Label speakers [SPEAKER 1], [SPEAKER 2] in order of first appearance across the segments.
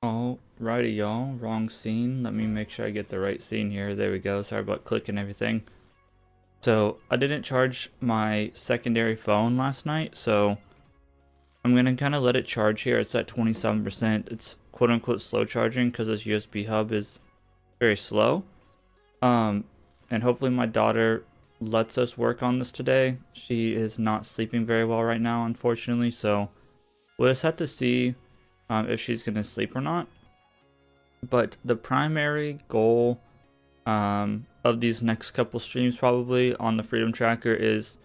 [SPEAKER 1] Alrighty, y'all. Wrong scene. Let me make sure I get the right scene here. There we go. Sorry about clicking everything. So, I didn't charge my secondary phone last night, so I'm going to kind of let it charge here. It's at 27%. It's quote-unquote slow charging because this USB hub is very slow. And hopefully my daughter lets us work on this today. She is not sleeping very well right now, unfortunately, so we'll just have to see if she's going to sleep or not. But the primary goal of these next couple streams probably on the Freedom Tracker is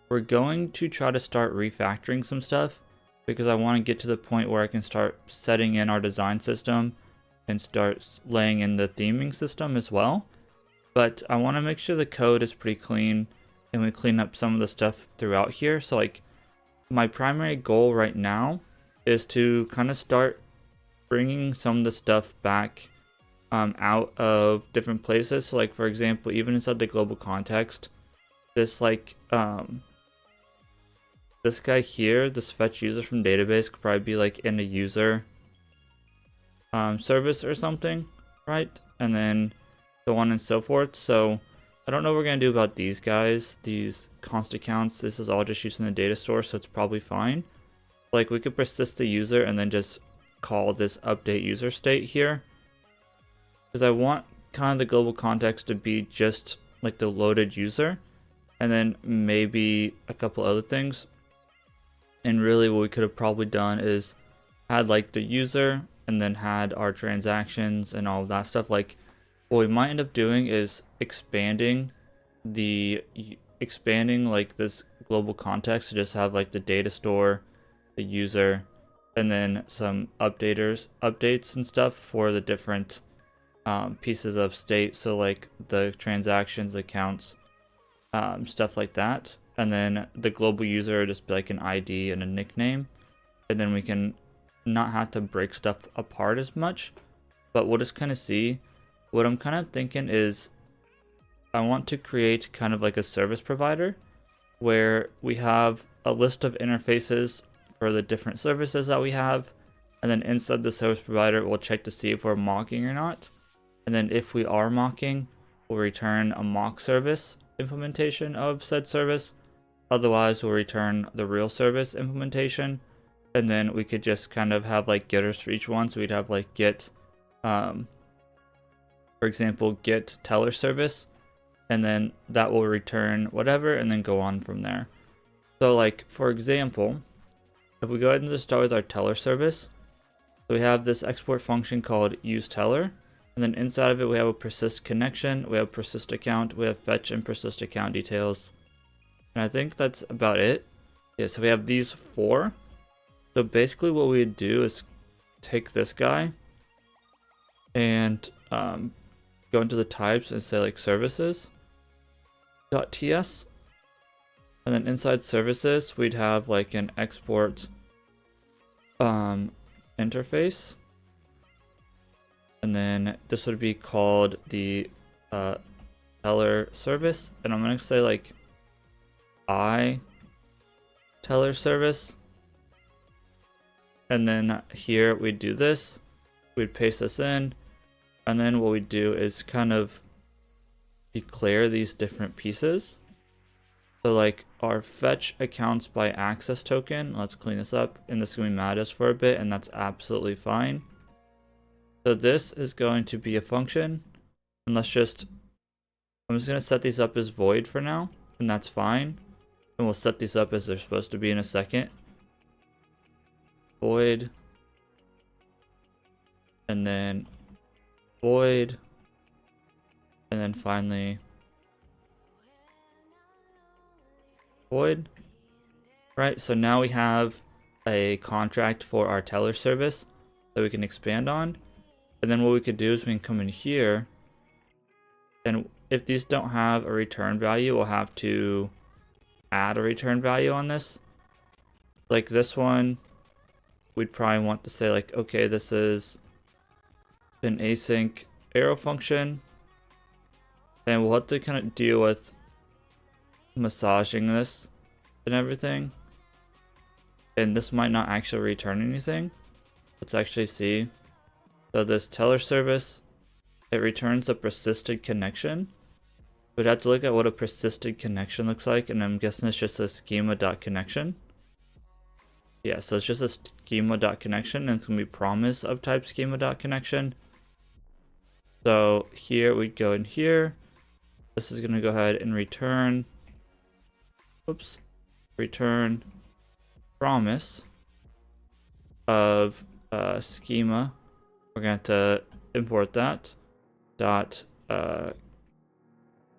[SPEAKER 1] we're going to try to start refactoring some stuff because I want to get to the point where I can start setting in our design system and start laying in the theming system as well. But I want to make sure the code is pretty clean and we clean up some of the stuff throughout here. So like my primary goal right now is to kind of start bringing some of the stuff back out of different places. So like for example, even inside the global context, this like this guy here, this fetch user from database could probably be like in a user service or something, right? And then so on and so forth. So I don't know what we're gonna do about these guys, these const accounts. This is all just using the data store, so it's probably fine. Like we could persist the user and then just call this update user state here, because I want kind of the global context to be just like the loaded user and then maybe a couple other things. And really what we could have probably done is had like the user and then had our transactions and all of that stuff. Like what we might end up doing is expanding like this global context to just have like the data store, the user, and then some updates and stuff for the different pieces of state. So like the transactions, accounts, stuff like that. And then the global user just be like an ID and a nickname. And then we can not have to break stuff apart as much. But we'll just kind of see. What I'm kind of thinking is I want to create kind of like a service provider where we have a list of interfaces for the different services that we have, and then inside the service provider we'll check to see if we're mocking or not, and then if we are mocking we'll return a mock service implementation of said service, otherwise we'll return the real service implementation. And then we could just kind of have like getters for each one. So we'd have like get for example get teller service, and then that will return whatever and then go on from there. So like for example, if we go ahead and just start with our teller service, so we have this export function called useTeller, and then inside of it we have a persist connection, we have persist account, we have fetch and persist account details, and I think that's about it. Yeah, so we have these four. So basically what we would do is take this guy and go into the types and say like services.ts, and then inside services we'd have like an export interface, and then this would be called the teller service, and I'm gonna say like teller service, and then here we do this, we'd paste this in, and then what we do is kind of declare these different pieces. So like our fetch accounts by access token, let's clean this up, and this is going to be mad at us for a bit, and that's absolutely fine. So this is going to be a function, and I'm just going to set these up as void for now, and that's fine. And we'll set these up as they're supposed to be in a second. Void, and then void, and then finally void. Right, so now we have a contract for our teller service that we can expand on. And then what we could do is we can come in here, and if these don't have a return value, we'll have to add a return value on this. Like this one, we'd probably want to say like, okay, this is an async arrow function, and we'll have to kind of deal with massaging this and everything, and this might not actually return anything. Let's actually see. So this teller service, it returns a persisted connection. We'd have to look at what a persisted connection looks like, and I'm guessing it's just a schema.connection. Yeah, so it's just a schema.connection, and it's going to be promise of type schema.connection. So here we go in here. This is going to go ahead and return, return promise of schema. We're going to import that dot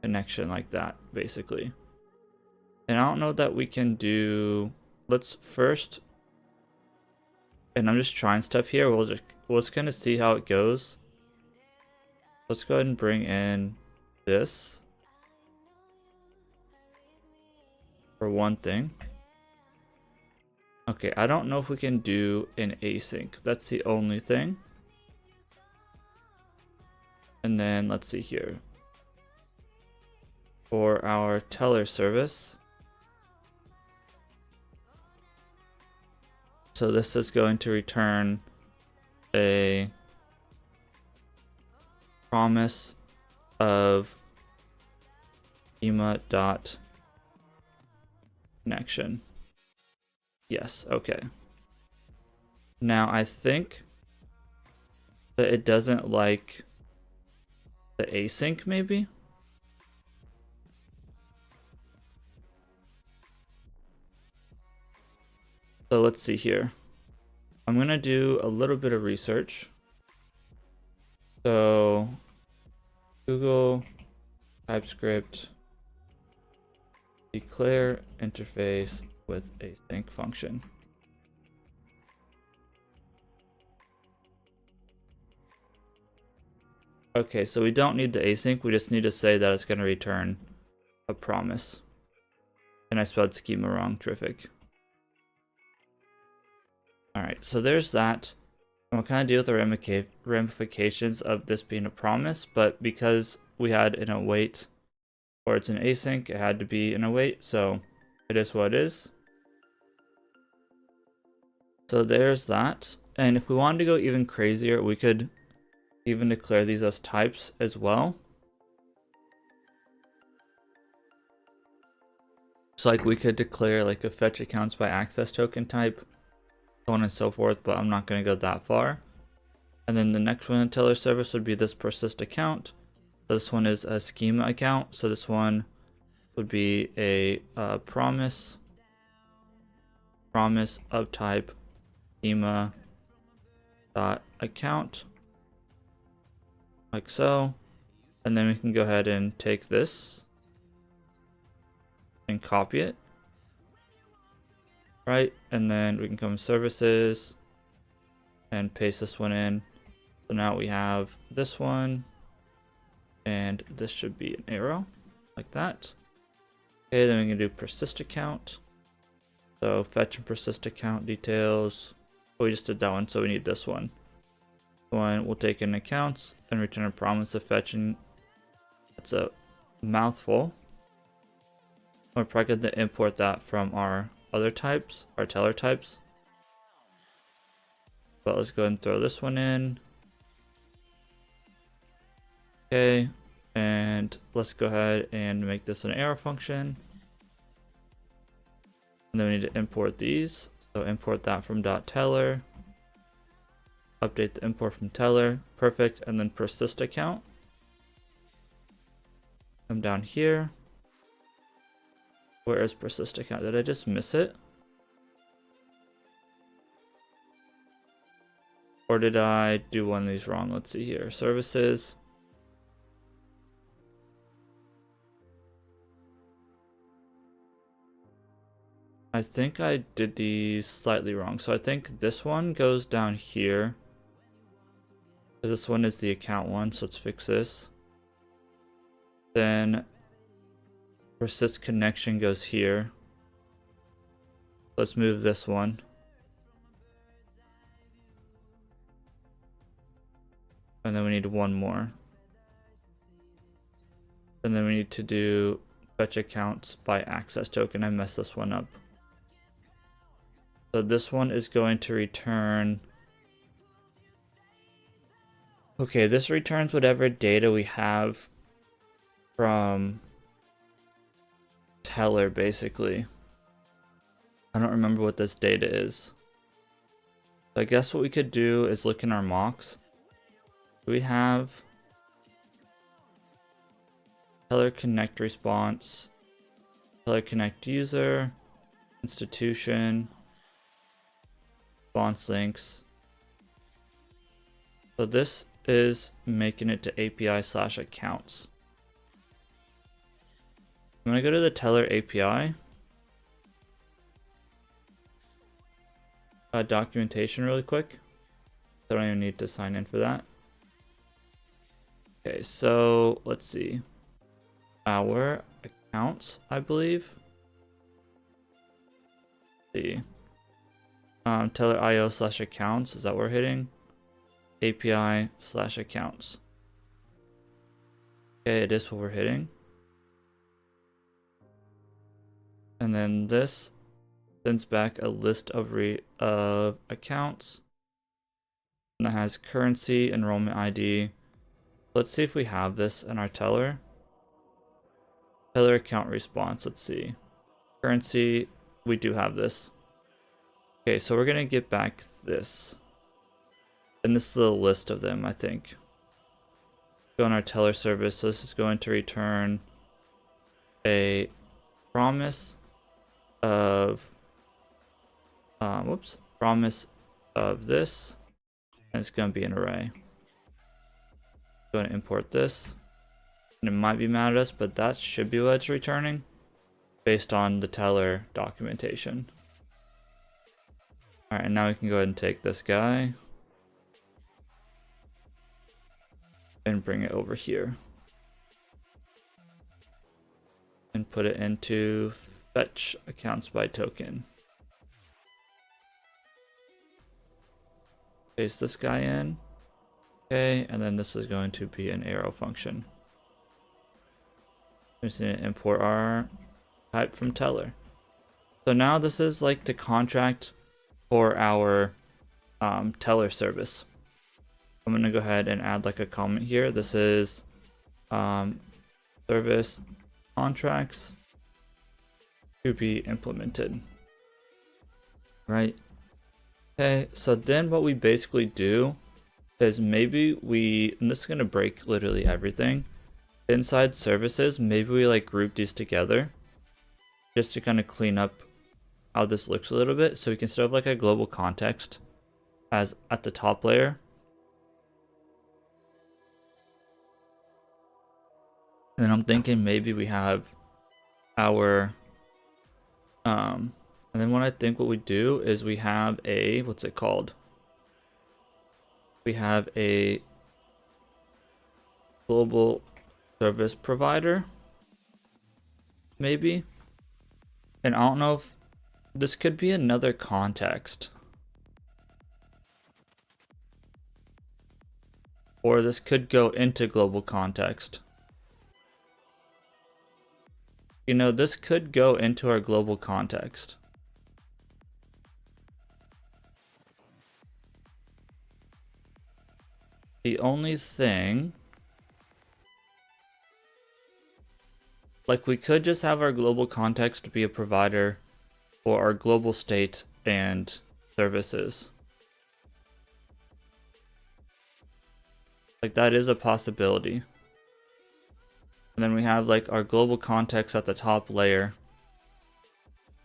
[SPEAKER 1] connection like that, basically. And I don't know that we can do. Let's first, and I'm just trying stuff here. We'll just kind of see how it goes. Let's go ahead and bring in this for one thing. Okay, I don't know if we can do an async. That's the only thing. And then let's see here. For our teller service. So this is going to return a promise of schema dot connection. Yes, okay. Now I think that it doesn't like the async, maybe? So let's see here. I'm gonna do a little bit of research. So Google TypeScript declare interface with async function. Okay, so we don't need the async, we just need to say that it's going to return a promise. And I spelled schema wrong, terrific. Alright, so there's that. And we'll kind of deal with the ramifications of this being a promise, but because we had an await, or it's an async, it had to be an await, so it is what it is. So there's that. And if we wanted to go even crazier, we could even declare these as types as well. So like we could declare like a fetch accounts by access token type, so on and so forth, but I'm not going to go that far. And then the next one in teller service would be this persist account. So this one is a schema account. So this one would be a promise of type schema dot account, like so. And then we can go ahead and take this and copy it, right? And then we can come to services and paste this one in. So now we have this one, and this should be an arrow like that. Okay, then we can do persist account. So fetch and persist account details. Oh, we just did that one, so we need this one. One we'll take in accounts and return a promise of fetching. That's a mouthful. We're probably going to import that from our other types, our teller types. But let's go ahead and throw this one in. Okay, and let's go ahead and make this an arrow function. And then we need to import these. So import that from .teller. Update the import from teller. Perfect. And then persist account. Come down here. Where is persist account? Did I just miss it? Or did I do one of these wrong? Let's see here. Services. I think I did these slightly wrong. So I think this one goes down here. This one is the account one, so let's fix this. Then persist connection goes here. Let's move this one. And then we need one more. And then we need to do fetch accounts by access token. I messed this one up. So this one is going to return Okay, this returns whatever data we have from teller, basically. I don't remember what this data is. So I guess what we could do is look in our mocks. Do we have teller connect response, teller connect user, institution, response links? So this is making it to API/accounts. I'm gonna go to the teller API. Documentation really quick. I don't even need to sign in for that. Okay, so let's see. Our accounts, I believe. Let's see. Teller IO/accounts, is that what we're hitting? API/accounts. Okay, it is what we're hitting. And then this sends back a list of accounts. And that has currency, enrollment ID. Let's see if we have this in our teller. Teller account response, let's see. Currency, we do have this. Okay, so we're gonna get back this. And this is a list of them, I think. Go on our teller service, so this is going to return a promise of promise of this, and it's going to be an array. Going to import this, and it might be mad at us, but that should be what it's returning based on the teller documentation. All right, and now we can go ahead and take this guy and bring it over here and put it into fetch accounts by token. Paste this guy in. Okay, and then this is going to be an arrow function. We're just going to import our type from teller. So now this is like the contract for our teller service. I'm going to go ahead and add like a comment here. This is service contracts to be implemented. Right? Okay, so then what we basically do is maybe and this is going to break literally everything. Inside services, maybe we like group these together just to kind of clean up how this looks a little bit. So we can set up like a global context as at the top layer. And then I'm thinking maybe we have our, and then what I think what we do is we have a, what's it called? We have a global service provider, maybe. And I don't know if this could be another context. Or this could go into global context. You know, this could go into our global context. The only thing, like we could just have our global context be a provider for our global state and services. Like that is a possibility. And then we have like our global context at the top layer.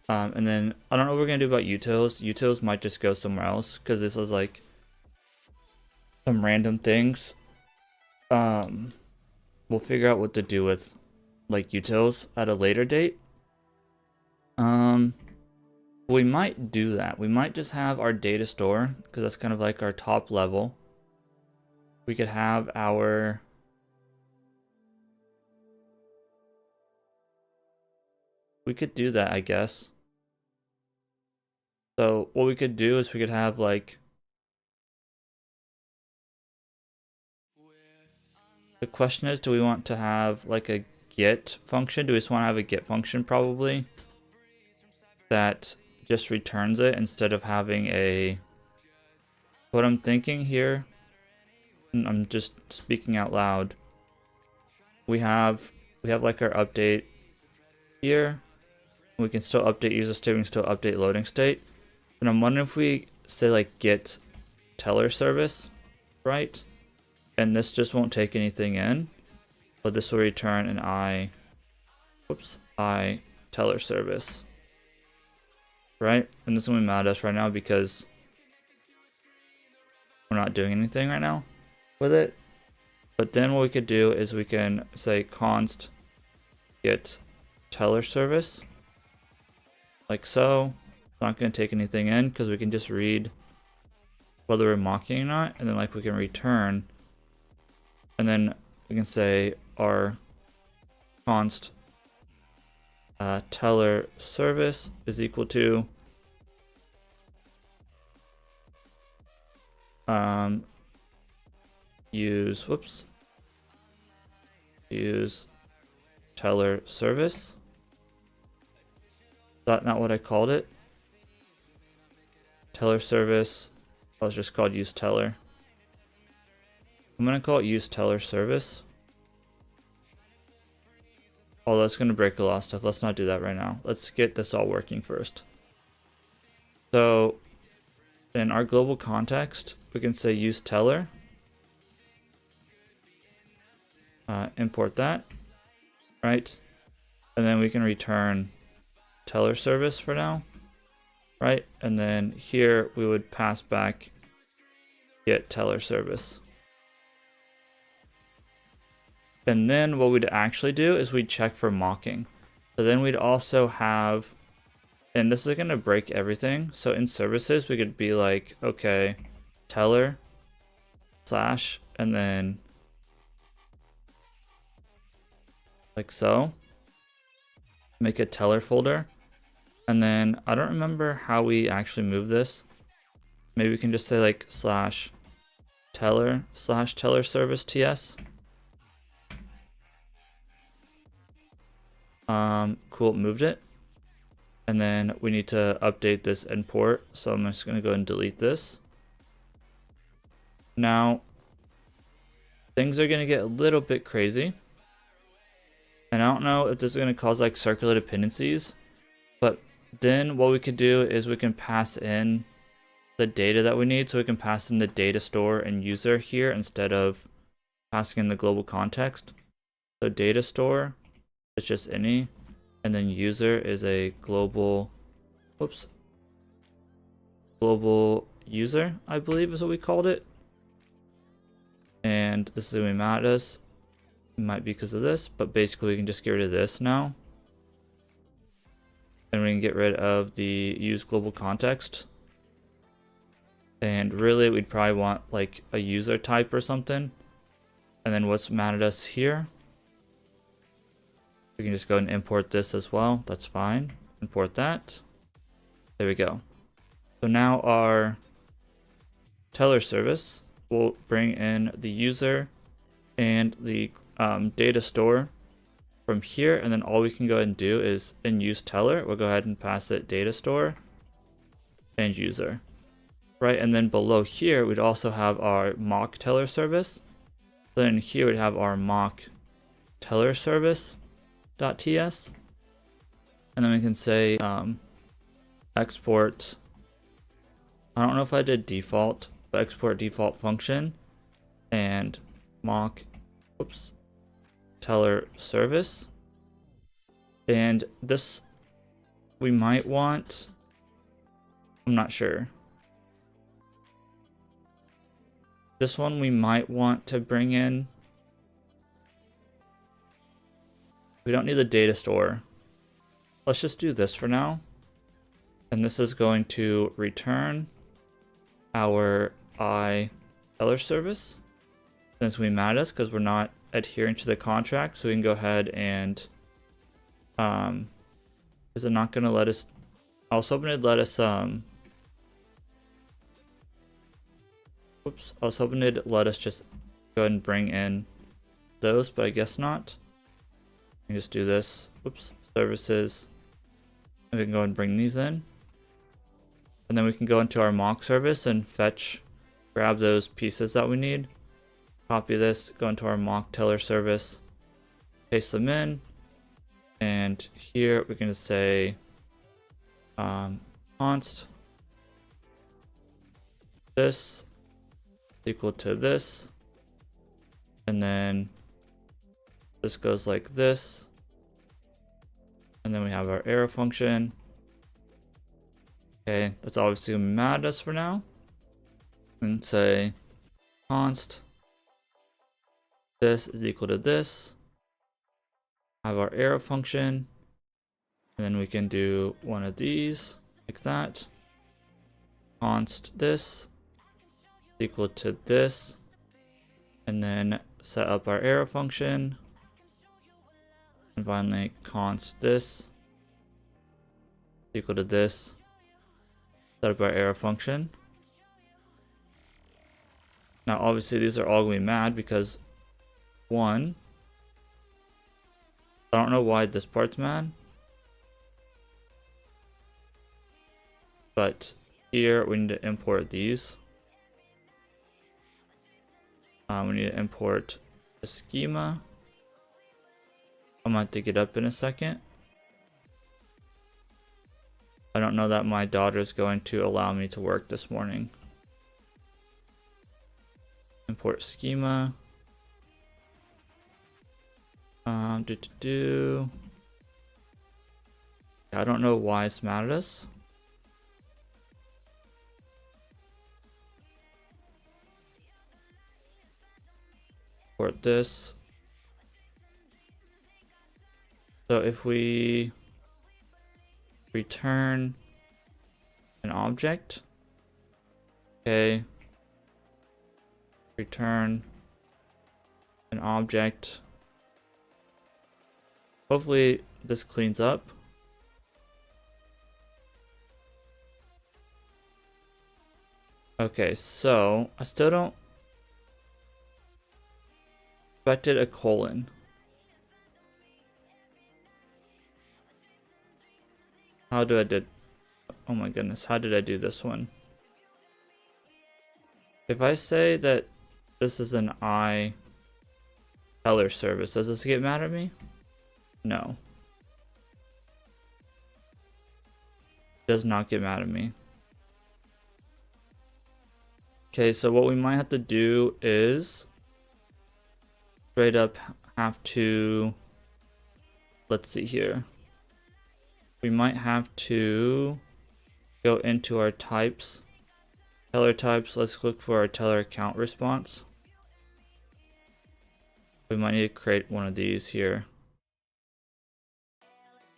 [SPEAKER 1] And then I don't know what we're gonna do about utils. Utils might just go somewhere else because this is like some random things. We'll figure out what to do with like utils at a later date. We might do that. We might just have our data store because that's kind of like our top level. We could have our we could do that, I guess. So what we could do is we could have like the question is, do we want to have like a get function? Do we just want to have a get function probably that just returns it instead of having a, what I'm thinking here and I'm just speaking out loud, we have like our update here. We can still update user state, we can still update loading state. And I'm wondering if we say like get teller service, right? And this just won't take anything in, but this will return an I teller service, right? And this is gonna be mad at us right now because we're not doing anything right now with it. But then what we could do is we can say const get teller service, like so. It's not going to take anything in because we can just read whether we're mocking or not, and then like we can return, and then we can say our const teller service is equal to use teller service. Is that not what I called it? Teller service. I was just called use teller. I'm gonna call it use teller service. Oh, that's gonna break a lot of stuff. Let's not do that right now. Let's get this all working first. So in our global context, we can say use teller. Import that, right? And then we can return teller service for now, right? And then here we would pass back get teller service. And then what we'd actually do is we'd check for mocking. So then we'd also have, and this is going to break everything. So in services, we could be like, okay, teller slash, and then like so, make a teller folder. And then I don't remember how we actually move this. Maybe we can just say like slash teller service TS. Cool, moved it. And then we need to update this import. So I'm just going to go and delete this. Now, things are going to get a little bit crazy. And I don't know if this is going to cause like circular dependencies. But then what we could do is we can pass in the data that we need. So we can pass in the data store and user here instead of passing in the global context. So data store is just any. And then user is a global user, I believe is what we called it. And this is going to be mad at us. It might be because of this, but basically we can just get rid of this now. And we can get rid of the use global context. And really we'd probably want like a user type or something. And then what's mad at us here? We can just go and import this as well. That's fine. Import that. There we go. So now our teller service will bring in the user and the data store from here. And then all we can go ahead and do is in use teller, we'll go ahead and pass it data store and user. Right, and then below here, we'd also have our mock teller service. Then here we'd have our mock teller service .ts, and then we can say export. I don't know if I did default, but export default function and mock teller service. And this we might want, I'm not sure. This one we might want to bring in. We don't need the data store. Let's just do this for now. And this is going to return our teller service. Since we mad us because we're not adhering to the contract, so we can go ahead and is it not going to let us? I was hoping it'd let us I was hoping it'd let us just go ahead and bring in those, but I guess not. We can just do this. Services, and we can go ahead and bring these in. And then we can go into our mock service and grab those pieces that we need. Copy this, go into our mock teller service, paste them in, and here we're going to say const this equal to this, and then this goes like this, and then we have our arrow function. Okay, that's obviously gonna be mad at us for now, and say const this is equal to this, have our arrow function, and then we can do one of these like that. Const this equal to this, and then set up our arrow function, and finally const this equal to this, set up our arrow function. Now obviously these are all going to be mad because one, I don't know why this part's mad, but here we need to import these. We need to import the schema. I'm going to dig it up in a second. I don't know that my daughter is going to allow me to work this morning. Import schema. I don't know why it's mad at us. Import this. So if we return an object, okay, return an object. Hopefully this cleans up. Okay, so I still don't expected a colon. How do I did? Oh my goodness, how did I do this one? If I say that this is an I teller service, does this get mad at me? No. It does not get mad at me. Okay, so what we might have to do is straight up have to, let's see here. We might have to go into our types, teller types. Let's look for our teller account response. We might need to create one of these here.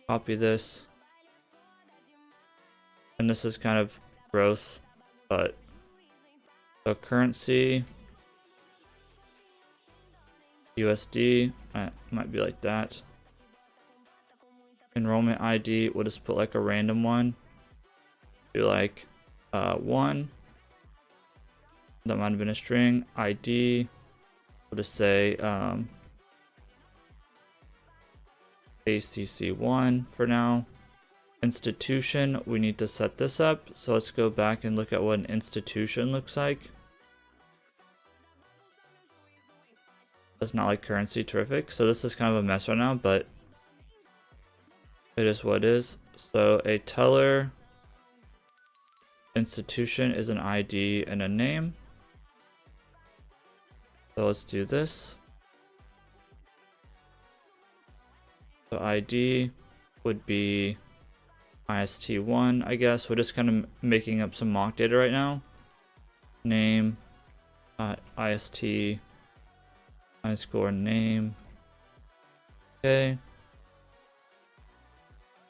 [SPEAKER 1] Copy this. And this is kind of gross, but so currency USD might be like that. Enrollment ID, we'll just put like a random one. Do like 1. That might have been a string. ID, we'll just say ACC1 for now. Institution, we need to set this up. So let's go back and look at what an institution looks like. That's not like currency, terrific. So this is kind of a mess right now, but it is what it is. So a teller institution is an ID and a name. So let's do this. So ID would be IST1, I guess. We're just kind of making up some mock data right now. Name, IST underscore name. Okay.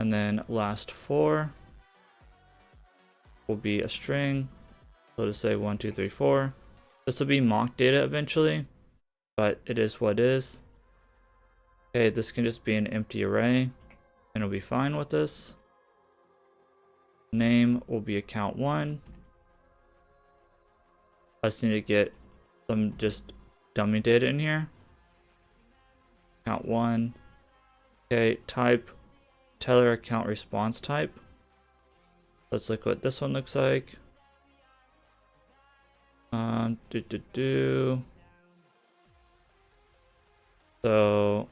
[SPEAKER 1] And then last 4 will be a string. So to say 1, 2, 3, 4. This will be mock data eventually, but it is what it is. Okay, this can just be an empty array, and it'll be fine with this. Name will be account 1. I just need to get some just dummy data in here. Account 1. Okay, type teller account response type. Let's look what this one looks like. So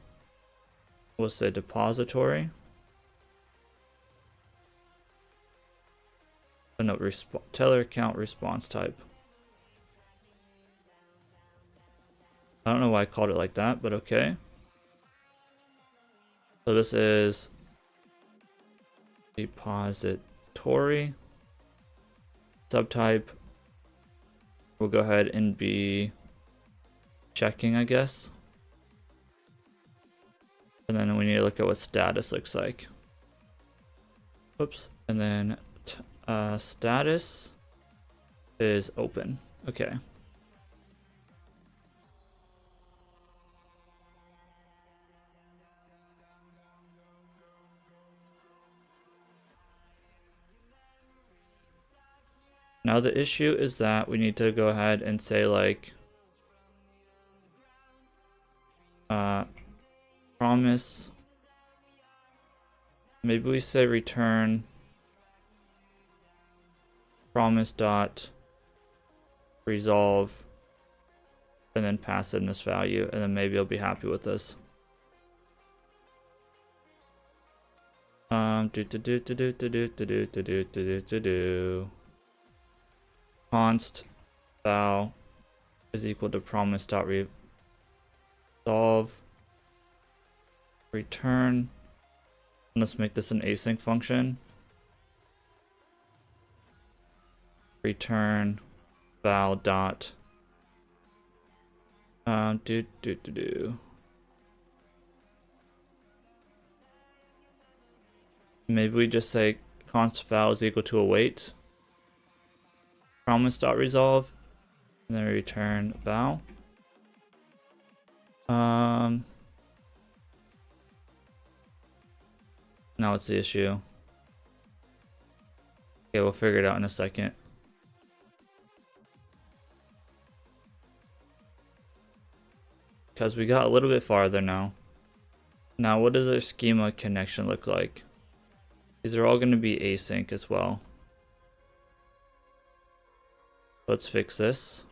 [SPEAKER 1] we'll say depository. Oh, no, teller account response type. I don't know why I called it like that, but okay. So this is depository. Subtype will go ahead and be checking, I guess. And then we need to look at what status looks like. Oops. And then status is open. Okay. Now the issue is that we need to go ahead and say like promise. Maybe we say return promise dot resolve and then pass in this value, and then maybe I'll be happy with this. Const val is equal to promise dot resolve return. Let's make this an async function. Return val dot maybe we just say const val is equal to await promise dot resolve and then return val. Now what's the issue? Okay, we'll figure it out in a second. Because we got a little bit farther now. Now what does our schema connection look like? These are all going to be async as well. Let's fix this.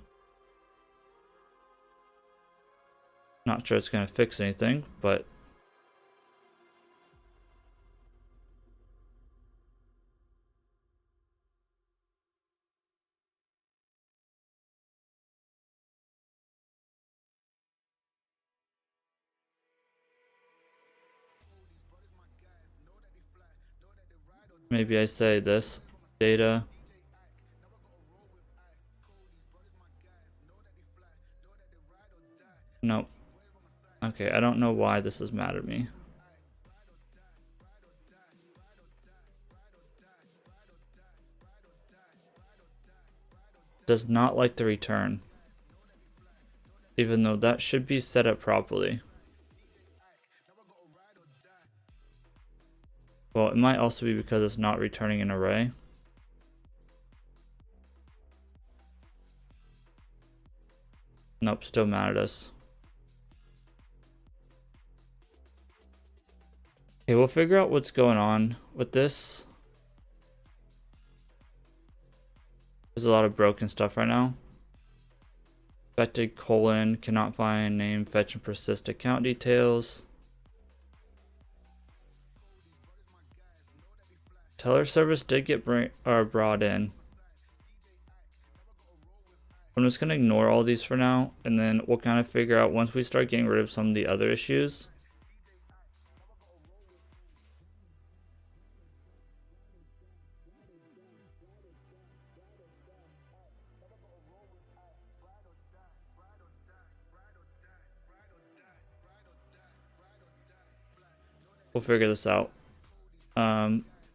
[SPEAKER 1] Not sure it's going to fix anything, but maybe I say this data. Nope. Okay, I don't know why this is mad at me. Does not like the return. Even though that should be set up properly. Well, it might also be because it's not returning an array. Nope, still mad at us. Okay, we'll figure out what's going on with this. There's a lot of broken stuff right now. Affected colon, cannot find name, fetch and persist account details. Teller service did get brought in. I'm just going to ignore all these for now, and then we'll kind of figure out once we start getting rid of some of the other issues. We'll figure this out.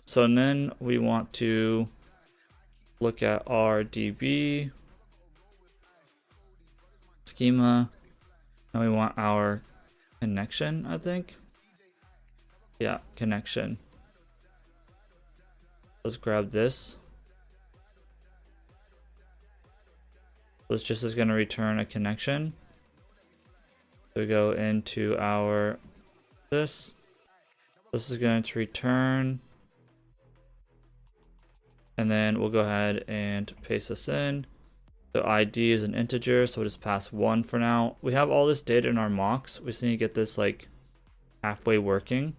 [SPEAKER 1] So then we want to look at our DB schema, and we want our connection, I think. Yeah, connection. Let's grab this. This just is going to return a connection. So we go into our this. This is going to return. And then we'll go ahead and paste this in. So ID is an integer, so we'll just pass 1 for now. We have all this data in our mocks. We just need to get this like halfway working.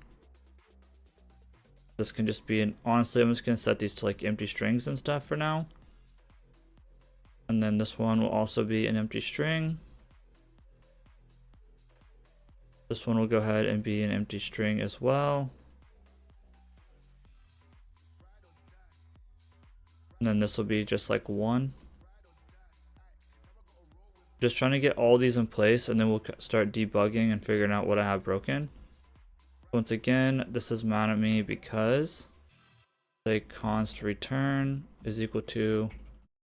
[SPEAKER 1] This can just be an, honestly, I'm just gonna set these to like empty strings and stuff for now. And then this one will also be an empty string. This one will go ahead and be an empty string as well. And then this will be just like 1. Just trying to get all these in place, and then we'll start debugging and figuring out what I have broken. Once again, this is mad at me because say const return is equal to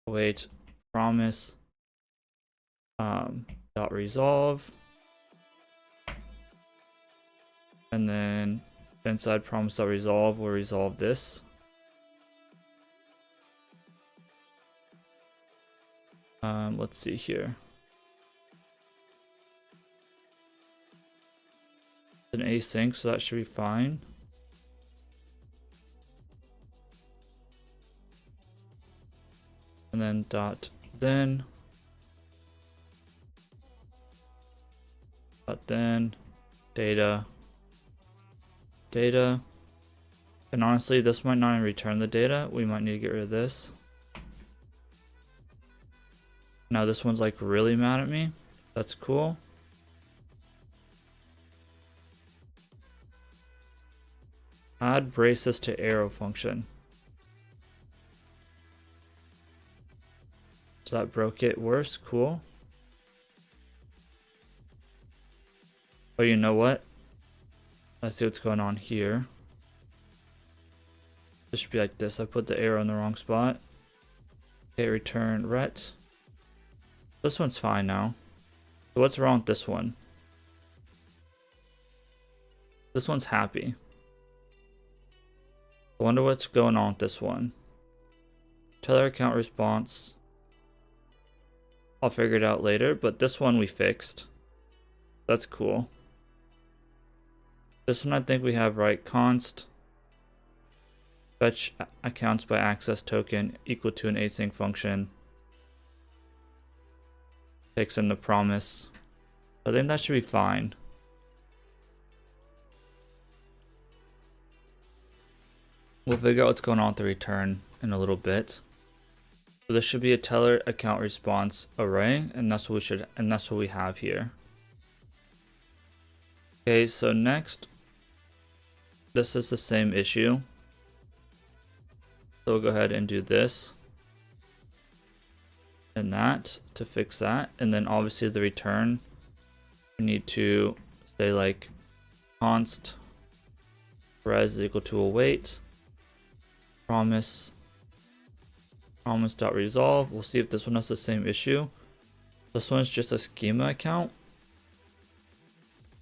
[SPEAKER 1] await promise dot resolve, and then inside promise dot resolve we'll resolve this. Let's see here. An async, so that should be fine. And then dot then data. And honestly, this might not even return the data. We might need to get rid of this. Now this one's like really mad at me. That's cool. Add braces to arrow function. So that broke it worse. Cool. Oh, you know what? Let's see what's going on here. This should be like this. I put the arrow in the wrong spot. Okay, return ret. This one's fine now. So what's wrong with this one? This one's happy. I wonder what's going on with this one. Teller account response. I'll figure it out later, but this one we fixed. That's cool. This one I think we have right. Const fetch accounts by access token equal to an async function. Takes in the promise. I think that should be fine. We'll figure out what's going on with the return in a little bit. So this should be a teller account response array, and that's what we have here. Okay, so next, this is the same issue. So we'll go ahead and do this and that to fix that. And then obviously the return, we need to say like const res is equal to await promise dot resolve. We'll see if this one has the same issue. This one's just a schema account.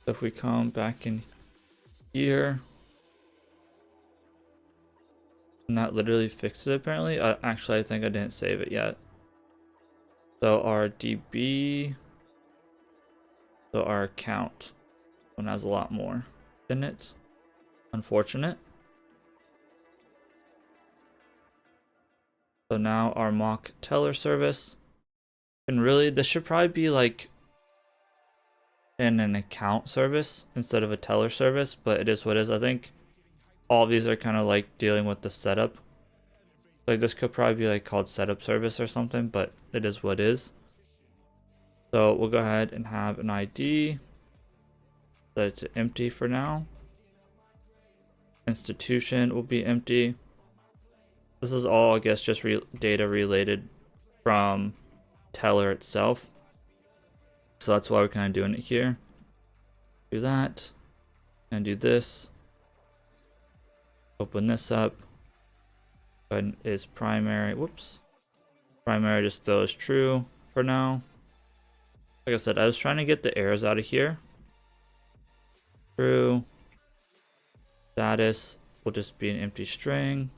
[SPEAKER 1] So if we come back in here, and that literally fixed it apparently. Actually, I think I didn't save it yet. So our DB, so our account one has a lot more in it. Unfortunate. So now our mock teller service, and really this should probably be like in an account service instead of a teller service, but it is what it is. I think all of these are kind of like dealing with the setup. Like this could probably be like called setup service or something, but it is what it is. So we'll go ahead and have an ID. Set it to empty for now. Institution will be empty. This is all, I guess, just data related from teller itself. So that's why we're kind of doing it here. Do that. And do this. Open this up. And is primary. Whoops. Primary just throws true for now. Like I said, I was trying to get the errors out of here. True. Status will just be an empty string.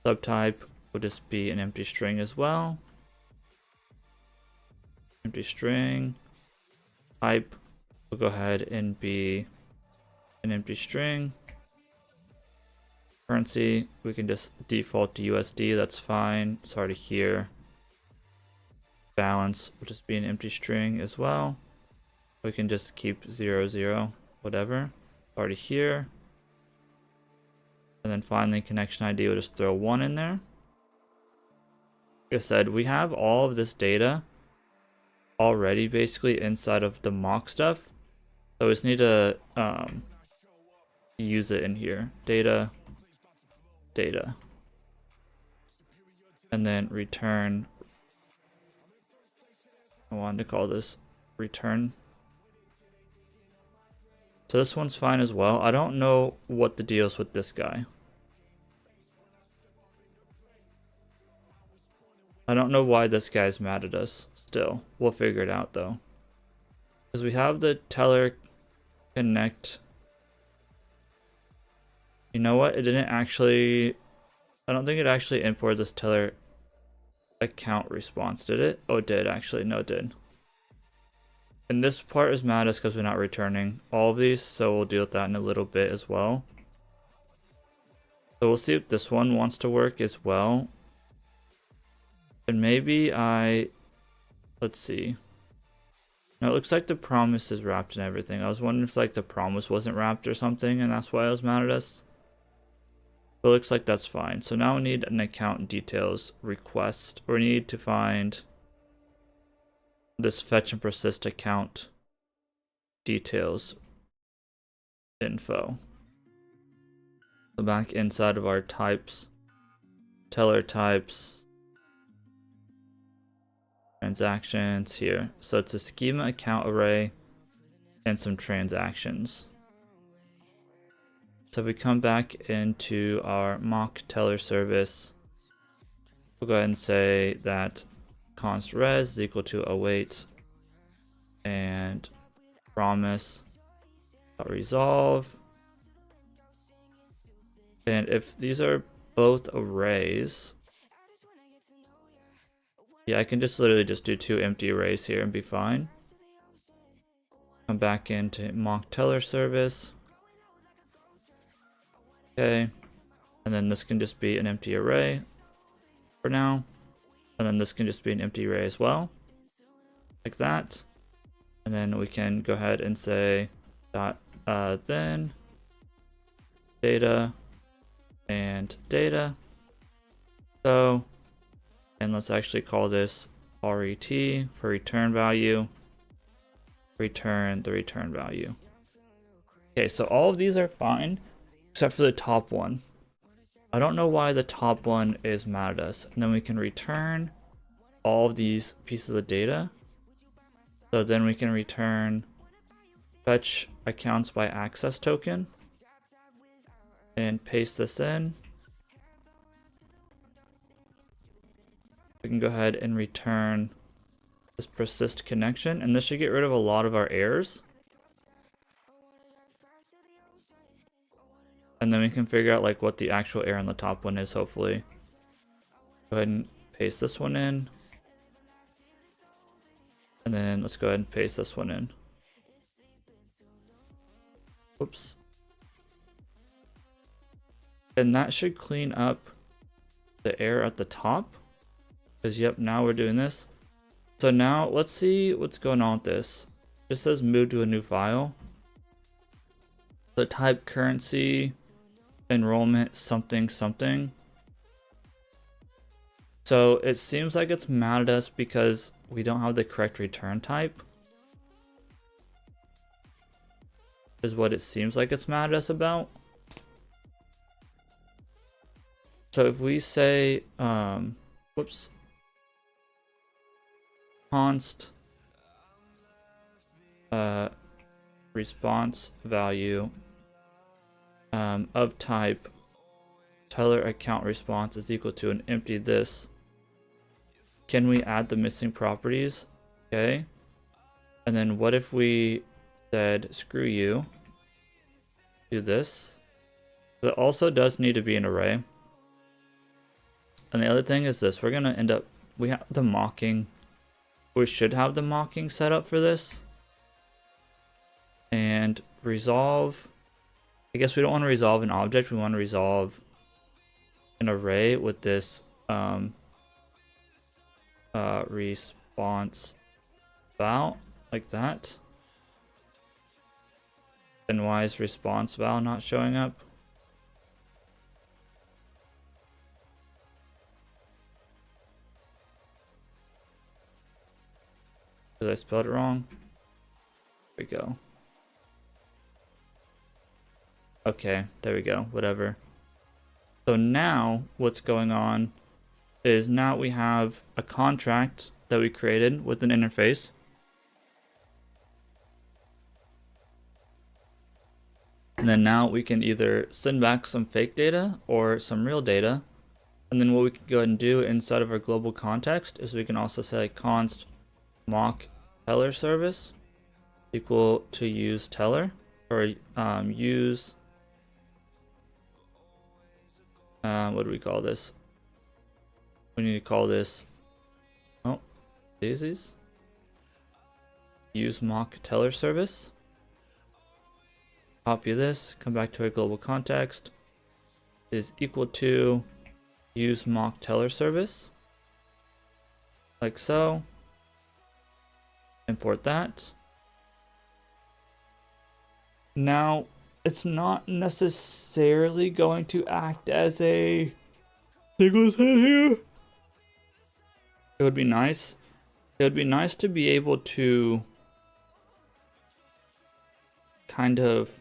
[SPEAKER 1] Subtype will just be an empty string as well. Empty string. Type will go ahead and be an empty string. Currency, we can just default to USD, that's fine. It's already here. Balance will just be an empty string as well. We can just keep 0, 0, whatever. Already here. And then finally, connection ID, we'll just throw 1 in there. Like I said, we have all of this data already basically inside of the mock stuff. So we just need to use it in here. Data, data. And then return. I wanted to call this return. So this one's fine as well. I don't know what the deal is with this guy. I don't know why this guy's mad at us still. We'll figure it out though. Because we have the teller connect. You know what? It didn't actually... I don't think it actually imported this teller account response, did it? Oh, it did actually. No, it did. And this part is mad at us because we're not returning all of these, so we'll deal with that in a little bit as well. So we'll see if this one wants to work as well. And maybe let's see. No, it looks like the promise is wrapped and everything. I was wondering if like the promise wasn't wrapped or something, and that's why I was mad at us. But it looks like that's fine. So now we need an account details request. We need to find this fetch and persist account details info. So back inside of our types, teller types, transactions here. So it's a schema account array and some transactions. So if we come back into our mock teller service, we'll go ahead and say that const res is equal to await and promise resolve. And if these are both arrays, yeah, I can just literally just do 2 empty arrays here and be fine. Come back into mock teller service. Okay, and then this can just be an empty array for now. And then this can just be an empty array as well, like that. And then we can go ahead and say dot then data and data. So, and let's actually call this ret for return value. Return the return value. Okay, so all of these are fine except for the top one. I don't know why the top one is mad at us. And then we can return all of these pieces of data. So then we can return fetch accounts by access token and paste this in. We can go ahead and return this persist connection, and this should get rid of a lot of our errors. And then we can figure out like what the actual error on the top one is, hopefully. Go ahead and paste this one in. And then let's go ahead and paste this one in. Whoops. And that should clean up the error at the top. Because yep, now we're doing this. So now let's see what's going on with this. It just says move to a new file. The type currency enrollment something something. So it seems like it's mad at us because we don't have the correct return type. Is what it seems like it's mad at us about. So if we say whoops, const response value of type teller account response is equal to an empty this. Can we add the missing properties? Okay. And then what if we said screw you, do this? It also does need to be an array. And the other thing is this, we're gonna end up, we have the mocking, we should have the mocking set up for this. And resolve, I guess we don't want to resolve an object, we want to resolve an array with this response val like that. Then why is response val not showing up? Because I spelled it wrong. There we go. Okay, there we go. Whatever. So now what's going on is now we have a contract that we created with an interface. And then now we can either send back some fake data or some real data. And then what we can go ahead and do inside of our global context is we can also say const mock teller service equal to use teller, or use what do we call this? We need to call this daisies. Use mock teller service. Copy this, come back to our global context, is equal to use mock teller service, like so. Import that. Now it's not necessarily going to act as a single set here. It would be nice. It would be nice to be able to kind of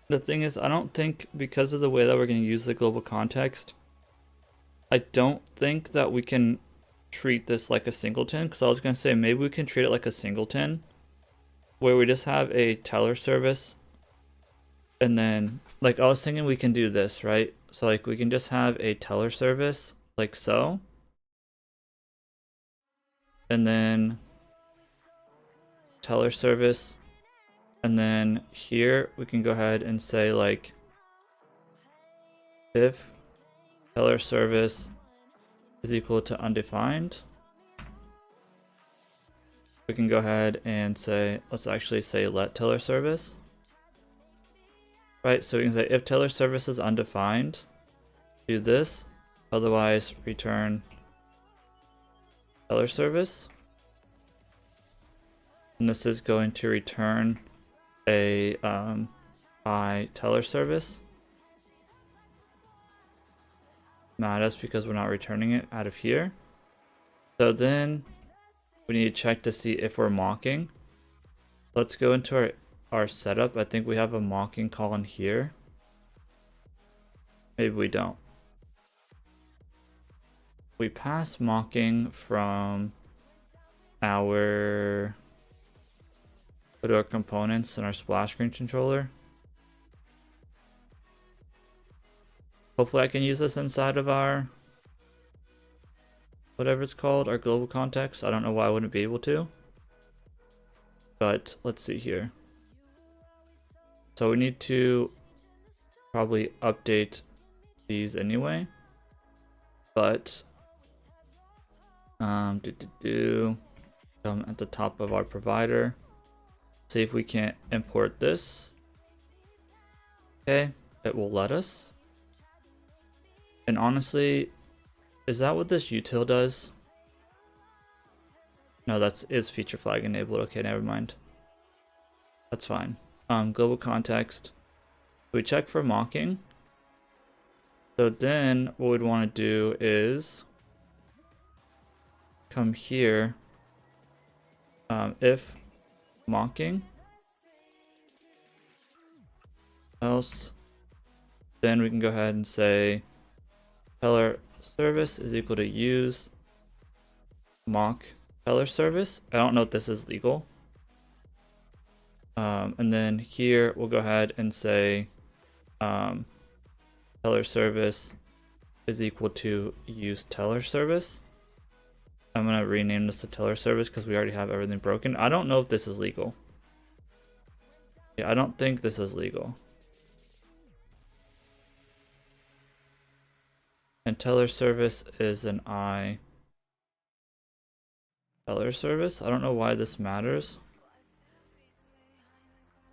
[SPEAKER 1] The thing is, I don't think, because of the way that we're going to use the global context, I don't think that we can treat this like a singleton, because I was going to say maybe we can treat it like a singleton where we just have a teller service, and then like I was thinking we can do this, right? So like we can just have a teller service like so, and then teller service, and then here we can go ahead and say like if teller service is equal to undefined, we can go ahead and say, let's actually say let teller service, right? So we can say if teller service is undefined, do this, otherwise return teller service. And this is going to return a by teller service. Mad us because we're not returning it out of here. So then we need to check to see if we're mocking. Let's go into our setup. I think we have a mocking column here. Maybe we don't. We pass mocking from our, go to our components in our splash screen controller. Hopefully I can use this inside of our, whatever it's called, our global context. I don't know why I wouldn't be able to. But let's see here. So we need to probably update these anyway. But come at the top of our provider. See if we can't import this. Okay, it will let us. And honestly, is that what this util does? No, is feature flag enabled. Okay, never mind. That's fine. Global context. We check for mocking. So then what we'd want to do is come here. If mocking, else, then we can go ahead and say teller service is equal to use mock teller service. I don't know if this is legal. And then here we'll go ahead and say teller service is equal to use teller service. I'm gonna rename this to teller service because we already have everything broken. I don't know if this is legal. Yeah, I don't think this is legal. And teller service is an I. Teller service? I don't know why this matters.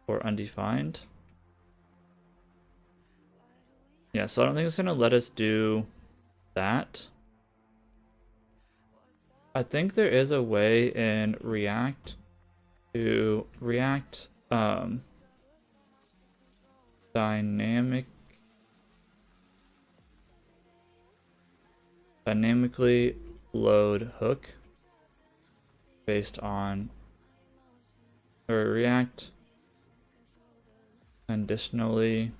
[SPEAKER 1] Or undefined. Yeah, so I don't think it's gonna let us do that. I think there is a way in React to React dynamically load hook based on or React conditionally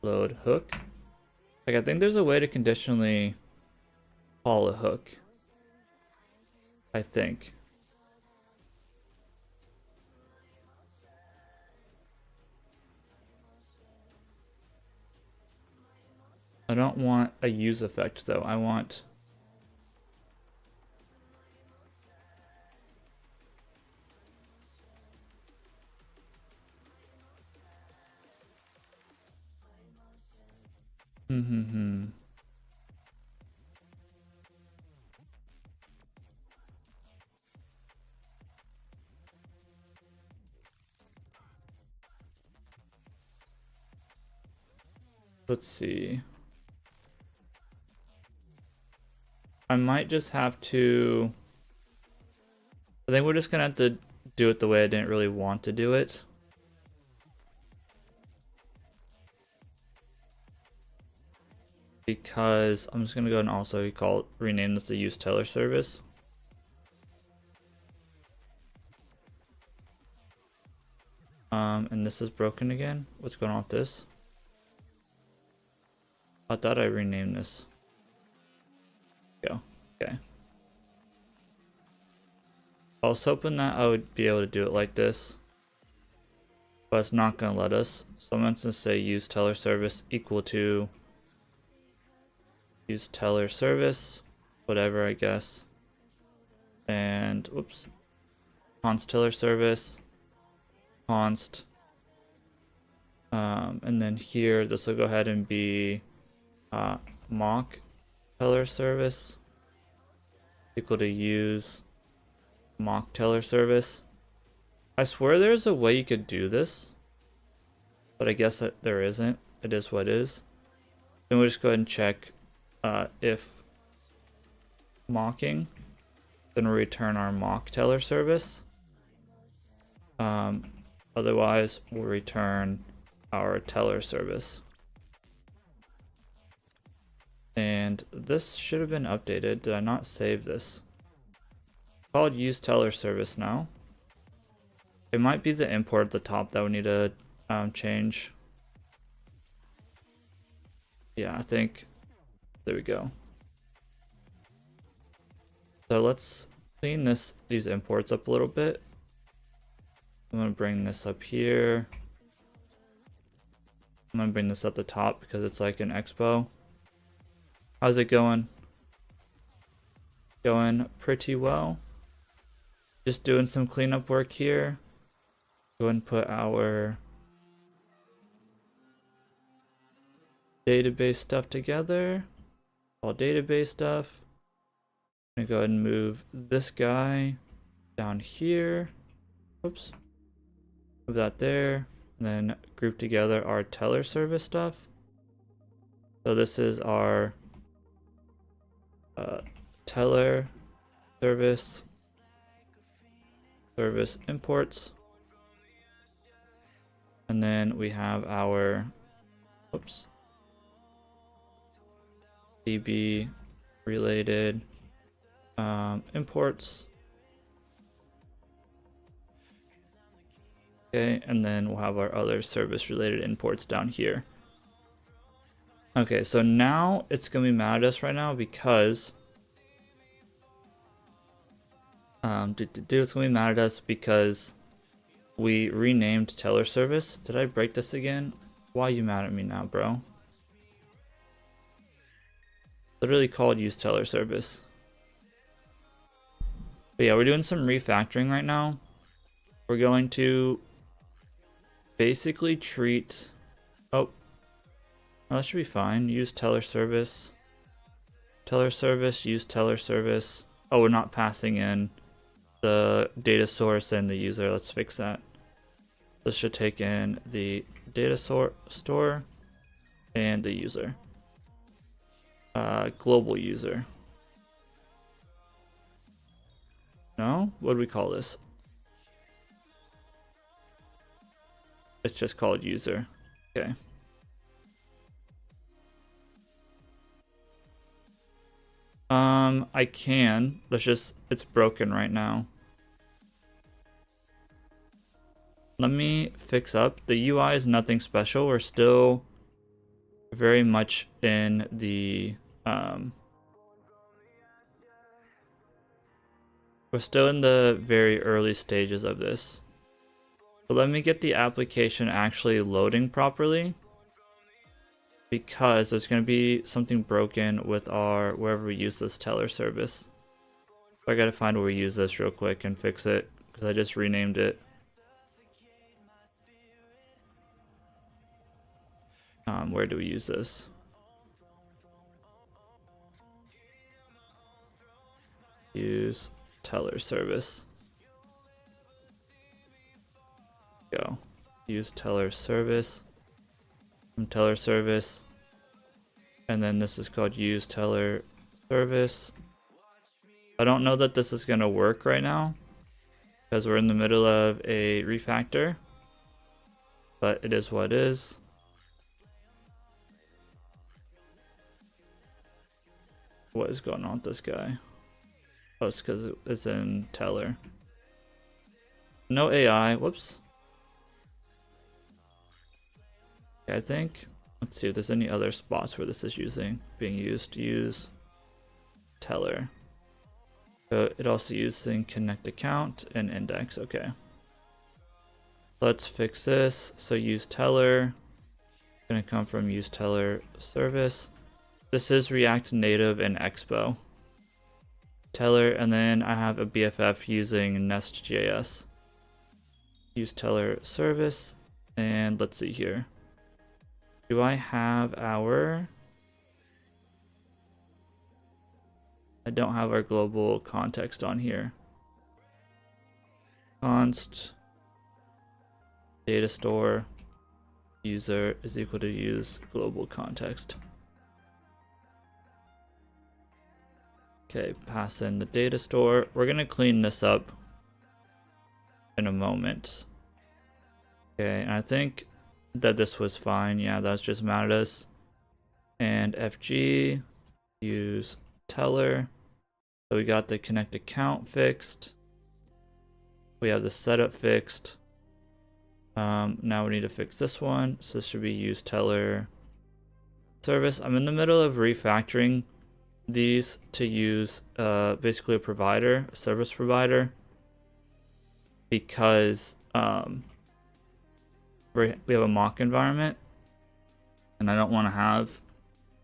[SPEAKER 1] load hook. Like I think there's a way to conditionally call a hook. I think. I don't want a use effect though. I want Let's see. I might just have to. I think we're just gonna have to do it the way I didn't really want to do it. Because I'm just gonna go and also rename this the use teller service. And this is broken again. What's going on with this? I thought I renamed this. Go. Okay. I was hoping that I would be able to do it like this, but it's not gonna let us. So I'm going to say use teller service equal to use teller service, whatever I guess. And whoops, const teller service, const. And then here this will go ahead and be mock teller service equal to use mock teller service. I swear there's a way you could do this, but I guess that there isn't. It is what it is. Then we'll just go ahead and check if mocking, then we'll return our mock teller service. Otherwise, we'll return our teller service. And this should have been updated. Did I not save this? It's called use teller service now. It might be the import at the top that we need to change. Yeah, I think there we go. So let's clean these imports up a little bit. I'm gonna bring this up here. I'm gonna bring this at the top because it's like an expo. How's it going? Going pretty well. Just doing some cleanup work here. Go and put our database stuff together. All database stuff. I'm gonna go ahead and move this guy down here. Oops. Move that there. And then group together our teller service stuff. So this is our teller service imports. And then we have our DB related imports. Okay, and then we'll have our other service related imports down here. Okay, so now it's gonna be mad at us right now because it's gonna be mad at us because we renamed teller service. Did I break this again? Why are you mad at me now, bro? Literally called use teller service. But yeah, we're doing some refactoring right now. We're going to basically treat, oh, that should be fine. Use teller service, use teller service. Oh, we're not passing in the data source and the user. Let's fix that. This should take in the data store and the user. Global user. No? What do we call this? It's just called user. Okay. I can. It's broken right now. Let me fix up. The UI is nothing special. We're still very much in the, we're still in the very early stages of this. But let me get the application actually loading properly, because there's going to be something broken with our, wherever we use this teller service. So I got to find where we use this real quick and fix it, because I just renamed it. Where do we use this? Use teller service. Go. Use teller service. From teller service. And then this is called use teller service. I don't know that this is going to work right now, because we're in the middle of a refactor. But it is what it is. What is going on with this guy? Oh, it's because it's in teller. No AI. Whoops. Okay, I think. Let's see if there's any other spots where this is being used. Use teller. So it also using connect account and index. Okay. Let's fix this. So use teller. Gonna come from use teller service. This is React Native and Expo. Teller, and then I have a BFF using Nest.js. Use teller service, and let's see here. Do I have our... I don't have our global context on here. Const data store user is equal to use global context. Okay, pass in the data store. We're gonna clean this up in a moment. Okay, and I think that this was fine. Yeah, that's just mad at us. And FG, use teller. So we got the connect account fixed. We have the setup fixed. Now we need to fix this one. So this should be use teller service. I'm in the middle of refactoring these to use basically a provider, a service provider, because we have a mock environment, and I don't want to have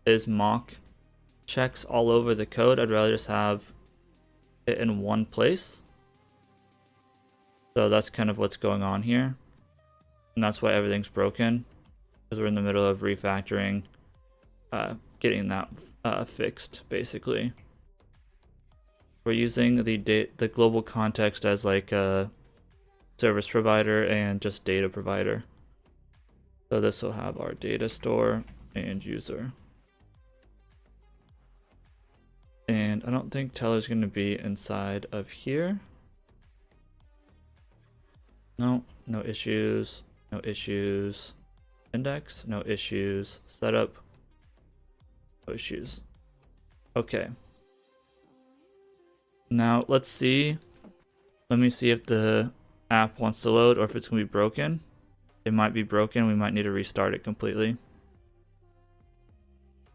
[SPEAKER 1] is mock checks all over the code. I'd rather just have it in one place. So that's kind of what's going on here, and that's why everything's broken, because we're in the middle of refactoring, getting that fixed. Basically, we're using the global context as like a service provider and just data provider. So this will have our data store and user. And I don't think teller is going to be inside of here. No, no issues, no issues. Index, no issues. Setup, no issues. Okay. Now let's see. Let me see if the app wants to load or if it's going to be broken. It might be broken. We might need to restart it completely.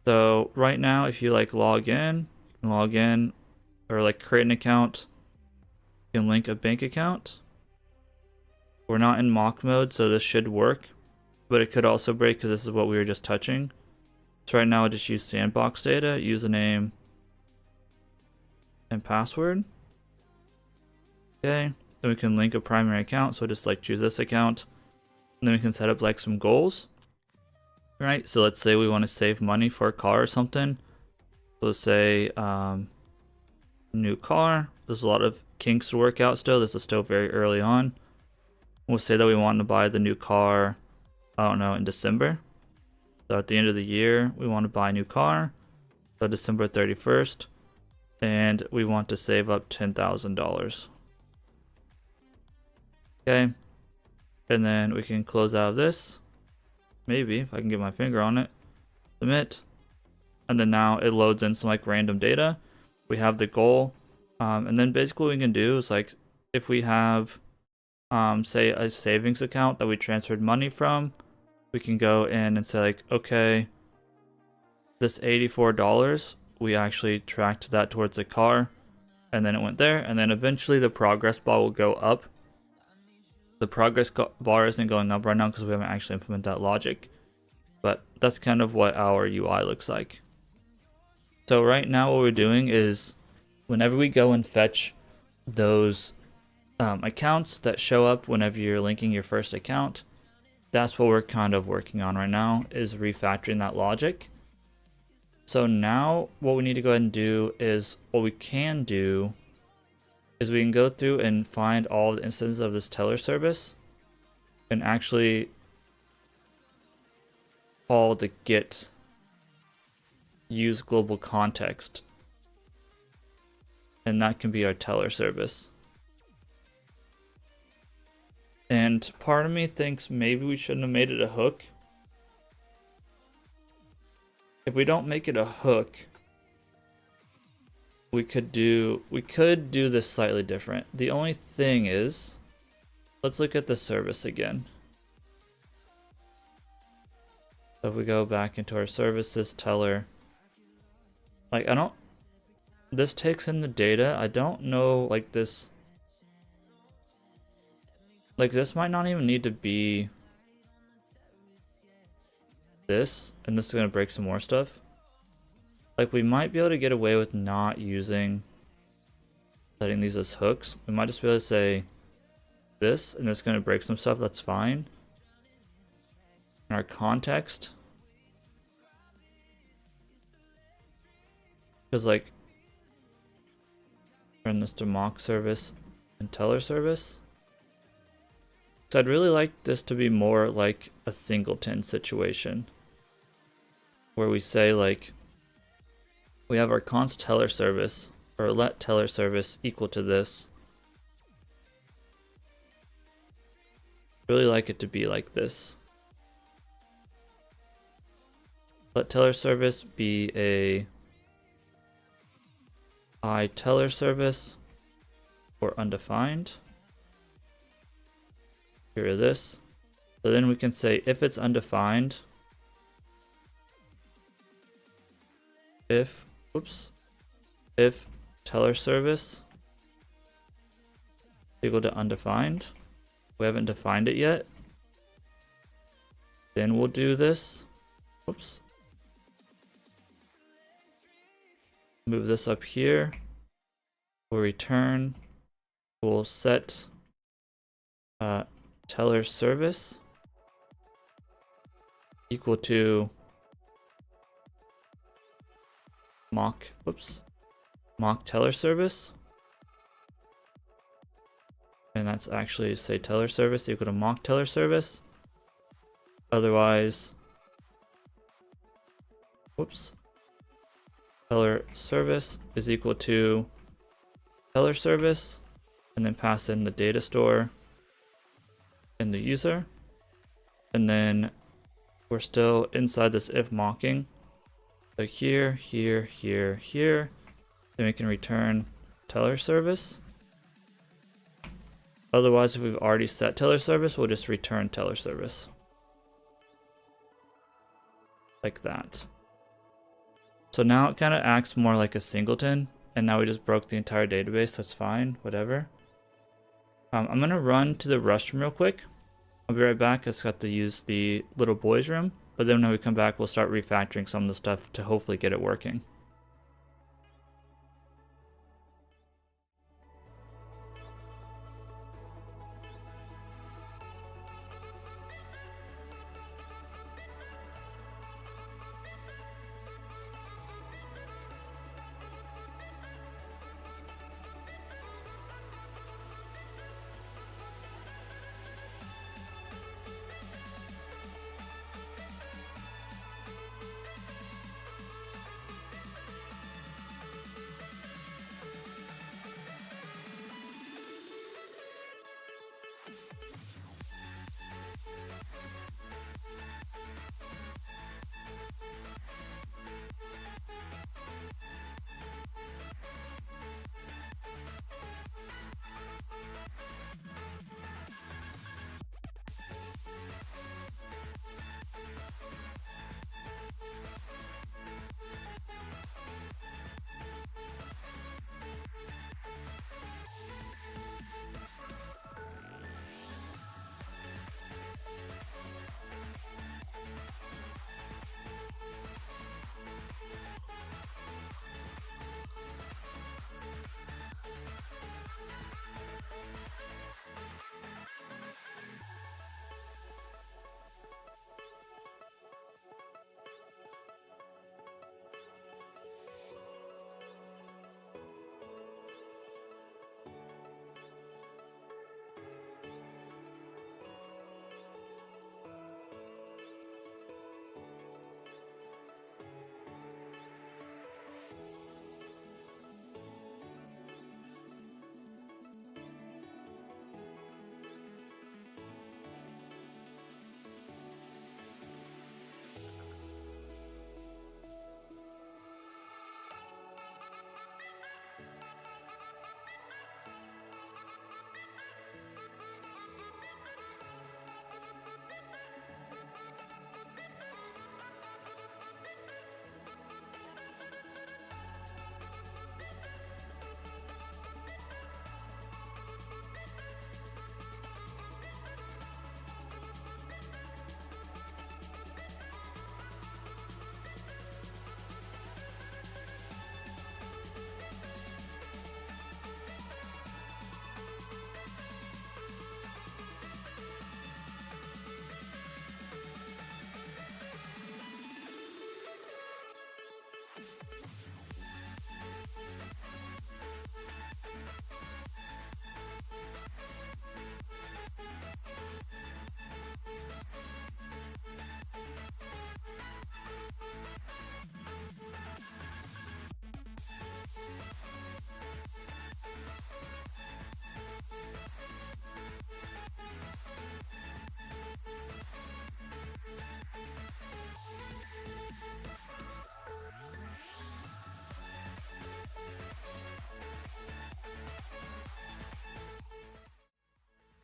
[SPEAKER 1] So right now, if you like log in, you can log in, or like create an account. You can link a bank account. We're not in mock mode, so this should work, but it could also break because this is what we were just touching. So right now I just use sandbox data, username, and password. Okay, then we can link a primary account, so just like choose this account. And then we can set up like some goals, right? So let's say we want to save money for a car or something. So let's say new car. There's a lot of kinks to work out still. This is still very early on. We'll say that we want to buy the new car, I don't know, in December. So at the end of the year, we want to buy a new car. So December 31st. And we want to save up $10,000. Okay. And then we can close out of this. Maybe, if I can get my finger on it. Submit. And then now it loads in some like random data. We have the goal. And then basically what we can do is like, if we have, say a savings account that we transferred money from, we can go in and say like, okay, this $84, we actually tracked that towards the car, and then it went there, and then eventually the progress bar will go up. The progress bar isn't going up right now because we haven't actually implemented that logic, but that's kind of what our UI looks like. So right now what we're doing is whenever we go and fetch those accounts that show up whenever you're linking your first account, that's what we're kind of working on right now, is refactoring that logic. So now what we need to go ahead and do is, what we can do is we can go through and find all the instances of this teller service and actually call the get use global context. And that can be our teller service. And part of me thinks maybe we shouldn't have made it a hook. If we don't make it a hook, we could do this slightly different. The only thing is, let's look at the service again. So if we go back into our services teller, like this takes in the data. I don't know, like this might not even need to be this, and this is going to break some more stuff. Like we might be able to get away with not setting these as hooks. We might just be able to say this, and it's going to break some stuff. That's fine. In our context, because like turn this to mock service and teller service. So I'd really like this to be more like a singleton situation, where we say like we have our const teller service, or let teller service equal to this. Really like it to be like this. Let teller service be a I teller service or undefined. Here is this. So then we can say if it's undefined, if teller service equal to undefined, we haven't defined it yet, then we'll do this. Move this up here. We'll return. We'll set teller service equal to mock teller service, and that's actually say teller service equal to mock teller service. Otherwise, teller service is equal to teller service, and then pass in the data store and the user, and then we're still inside this if mocking. So here, then we can return teller service. Otherwise, if we've already set teller service, we'll just return teller service. Like that. So now it kind of acts more like a singleton, and now we just broke the entire database. That's fine, whatever. I'm gonna run to the restroom real quick. I'll be right back. I just got to use the little boys room, but then when we come back, we'll start refactoring some of the stuff to hopefully get it working.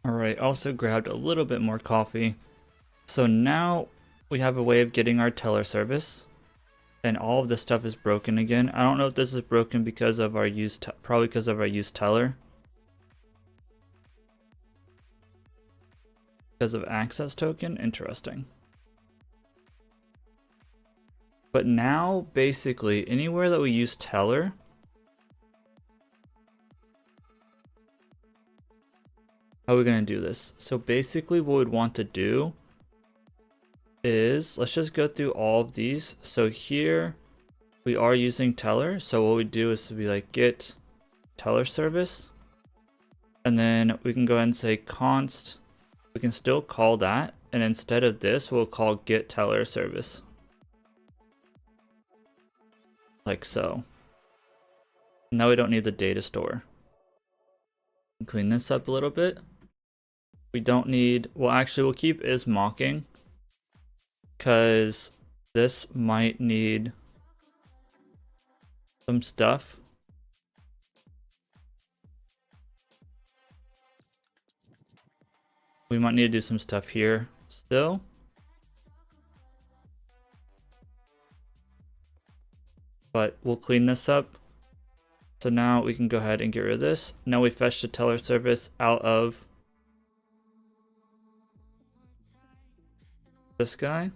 [SPEAKER 1] Alright, also grabbed a little bit more coffee. So now we have a way of getting our teller service. And all of this stuff is broken again. I don't know if this is broken because of our probably because of our use teller. Because of access token, interesting. But now basically anywhere that we use teller, how are we going to do this? So basically what we'd want to do is, let's just go through all of these. So here we are using teller. So what we do is to be like get teller service. And then we can go ahead and say const. We can still call that. And instead of this, we'll call get teller service. Like so. Now we don't need the data store. Clean this up a little bit. We don't need, well actually we'll keep is mocking, because this might need some stuff. We might need to do some stuff here still. But we'll clean this up. So now we can go ahead and get rid of this. Now we fetch the teller service out of this guy.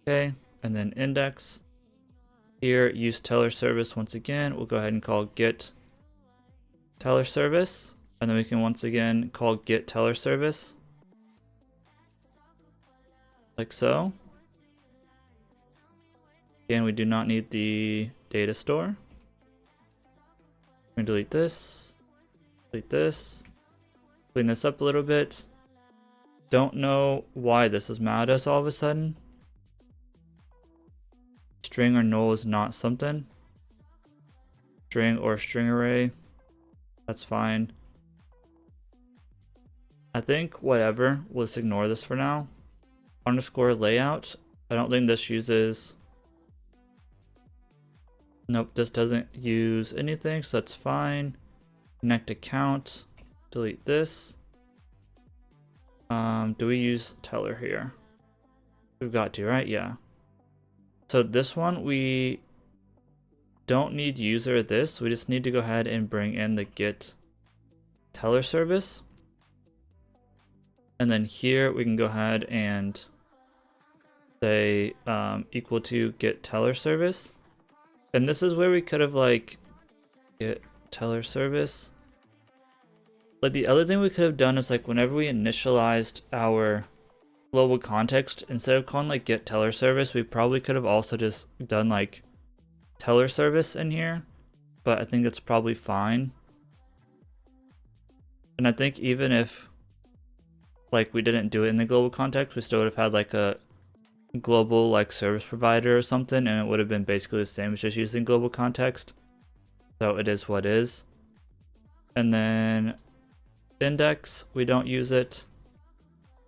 [SPEAKER 1] Okay, and then index. Here, use teller service once again. We'll go ahead and call get teller service. And then we can once again call get teller service. Like so. Again, we do not need the data store. I'm gonna delete this, clean this up a little bit. Don't know why this is mad at us all of a sudden. String or null is not something. String or string array, that's fine. I think whatever, we'll just ignore this for now. Underscore layout, I don't think this uses. Nope, this doesn't use anything, so that's fine. Connect account, delete this. Do we use teller here? We've got to, right? Yeah. So this one, we don't need user this. We just need to go ahead and bring in the get teller service. And then here we can go ahead and say equal to get teller service. And this is where we could have like get teller service. Like the other thing we could have done is like whenever we initialized our global context, instead of calling like get teller service, we probably could have also just done like teller service in here. But I think it's probably fine. And I think even if like we didn't do it in the global context, we still would have had like a global like service provider or something, and it would have been basically the same as just using global context. So it is what is. And then index, we don't use it.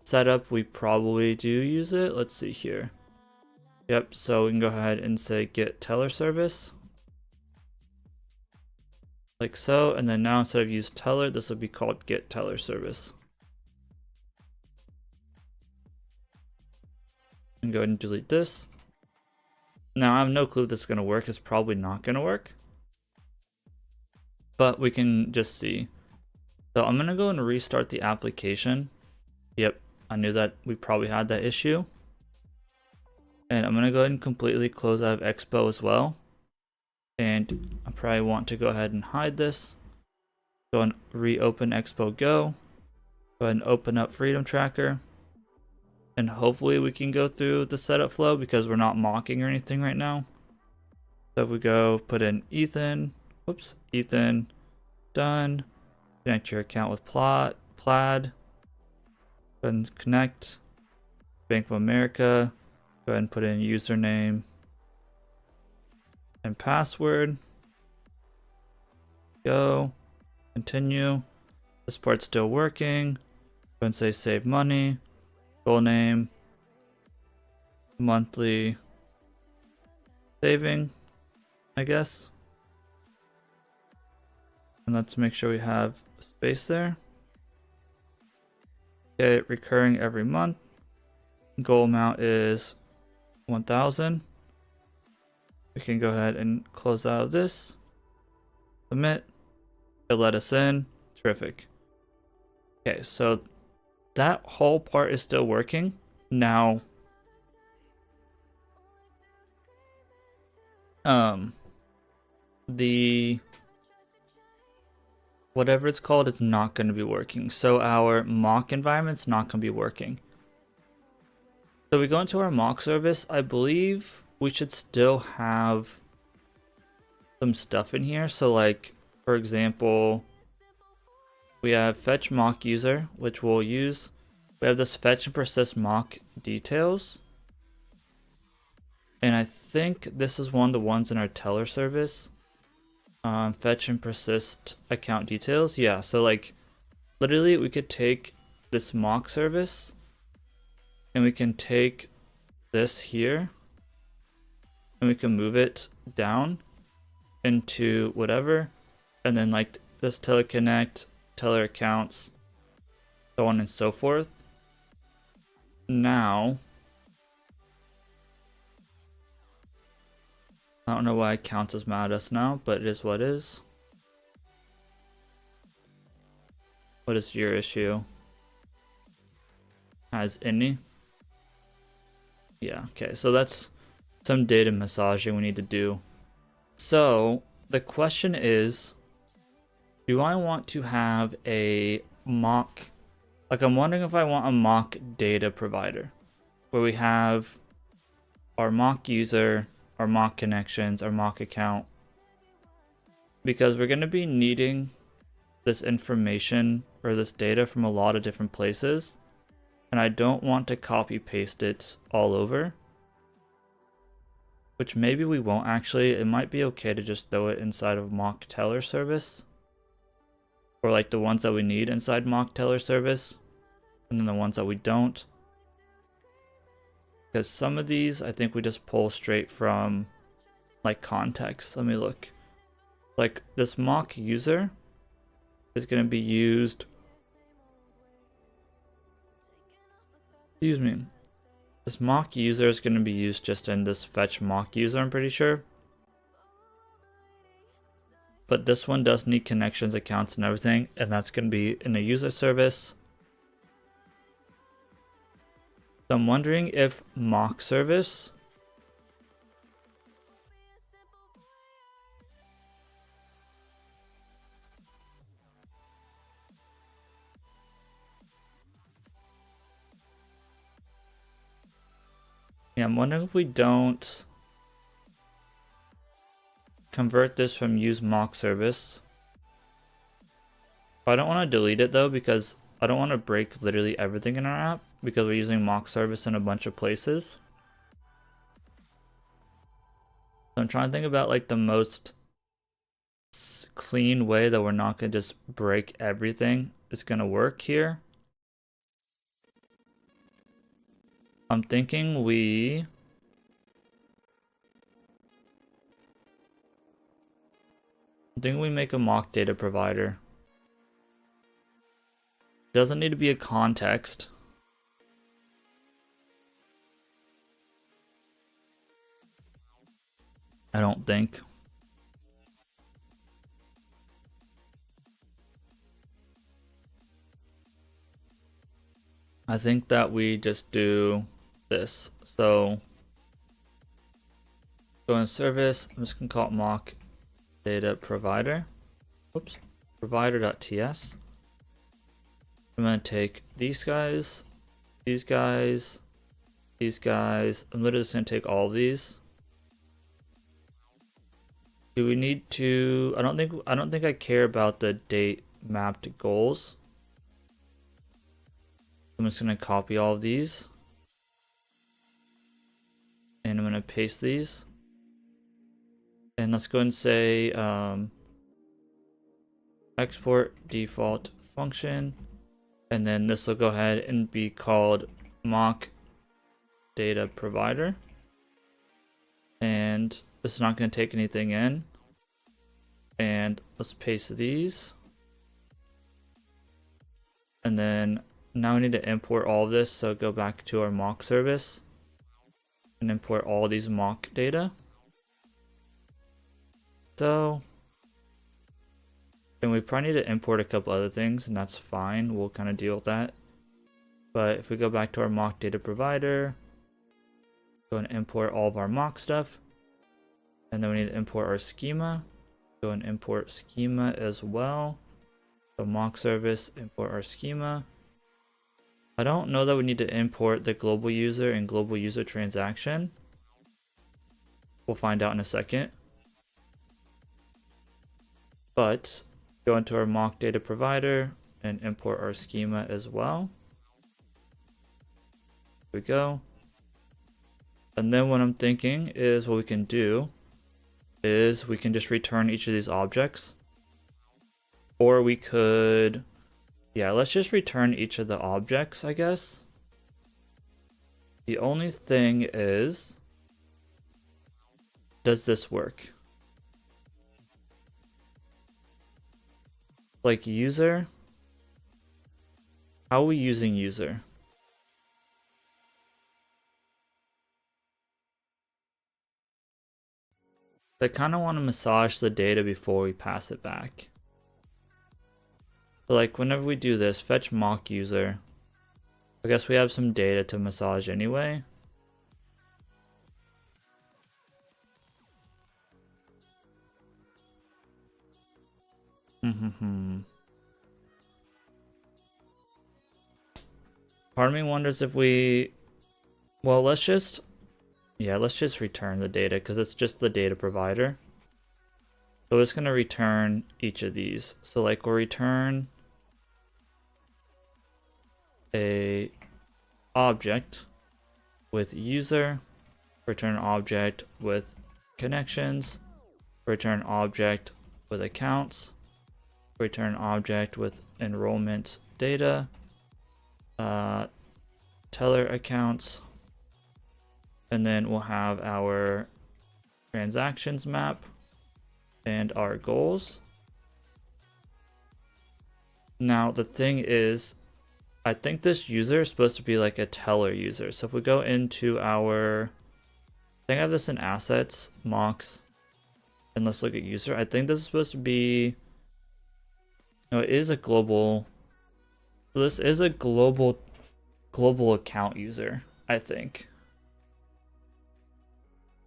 [SPEAKER 1] Setup, we probably do use it. Let's see here. Yep, so we can go ahead and say get teller service. Like so, and then now instead of use teller, this will be called get teller service. And go ahead and delete this. Now I have no clue if this is going to work. It's probably not going to work. But we can just see. So I'm going to go and restart the application. Yep, I knew that we probably had that issue. And I'm going to go ahead and completely close out of Expo as well. And I probably want to go ahead and hide this. Go and reopen Expo Go. Go ahead and open up Freedom Tracker. And hopefully we can go through the setup flow because we're not mocking or anything right now. So if we go put in Ethan, Ethan, done. Connect your account with Plaid. Go ahead and connect. Bank of America. Go ahead and put in username and password. Go. Continue. This part's still working. Go ahead and say save money. Goal name, monthly saving, I guess. And let's make sure we have space there. Okay, recurring every month. Goal amount is 1,000. We can go ahead and close out of this. Submit. It let us in. Terrific. Okay, so that whole part is still working. Now, the whatever it's called is not going to be working. So our mock environment's not going to be working. So we go into our mock service. I believe we should still have some stuff in here. So like, for example, we have fetch mock user, which we'll use. We have this fetch and persist mock details. And I think this is one of the ones in our teller service. Fetch and persist account details. Yeah, so like literally we could take this mock service and we can take this here and we can move it down into whatever, and then like this teleconnect, teller accounts, so on and so forth. Now, I don't know why accounts is mad at us now, but it is what it is. What is your issue? Has any? Yeah, okay, so that's some data massaging we need to do. So the question is, do I want to have a mock, like I'm wondering if I want a mock data provider where we have our mock user, our mock connections, our mock account, because we're going to be needing this information or this data from a lot of different places, and I don't want to copy paste it all over, which maybe we won't actually. It might be okay to just throw it inside of mock teller service, or like the ones that we need inside mock teller service, and then the ones that we don't. Because some of these, I think we just pull straight from like context. Let me look. Like this mock user is going to be used. Excuse me. This mock user is going to be used just in this fetch mock user, I'm pretty sure. But this one does need connections, accounts, and everything, and that's going to be in a user service. So I'm wondering if mock service I'm wondering if we don't convert this from use mock service. I don't want to delete it though, because I don't want to break literally everything in our app, because we're using mock service in a bunch of places. So I'm trying to think about like the most clean way that we're not going to just break everything is going to work here. I'm thinking we make a mock data provider. Doesn't need to be a context. I don't think. I think that we just do this. So go in service. I'm just gonna call it mock data provider. Oops. Provider.ts. I'm gonna take these guys, these guys, these guys. I'm literally just gonna take all of these. Do we need to? I don't think I care about the date mapped goals. I'm just gonna copy all of these, and I'm gonna paste these. And let's go and say export default function, and then this will go ahead and be called mock data provider. And this is not going to take anything in. And let's paste these. And then Now we need to import all of this, so go back to our mock service and import all these mock data. So, and we probably need to import a couple other things, and that's fine. We'll kind of deal with that. But if we go back to our mock data provider, go and import all of our mock stuff. And then we need to import our schema. Go and import schema as well. So mock service, import our schema. I don't know that we need to import the global user and global user transaction. We'll find out in a second. But go into our mock data provider and import our schema as well. Here we go. And then what I'm thinking is what we can do is we can just return each of these objects. Or we could, yeah, let's just return each of the objects, I guess. The only thing is, does this work? Like user, how are we using user? I kind of want to massage the data before we pass it back. So like whenever we do this, fetch mock user, I guess we have some data to massage anyway. Part of me wonders if we, well, let's just return the data because it's just the data provider. So it's going to return each of these. So like we'll return a object with user, return object with connections, return object with accounts, return object with enrollment data, teller accounts, and then we'll have our transactions map and our goals. Now the thing is, I think this user is supposed to be like a teller user. So if we go into our, I think I have this in assets, mocks, and let's look at user. I think this is supposed to be, no, it is a global, so this is a global account user, I think.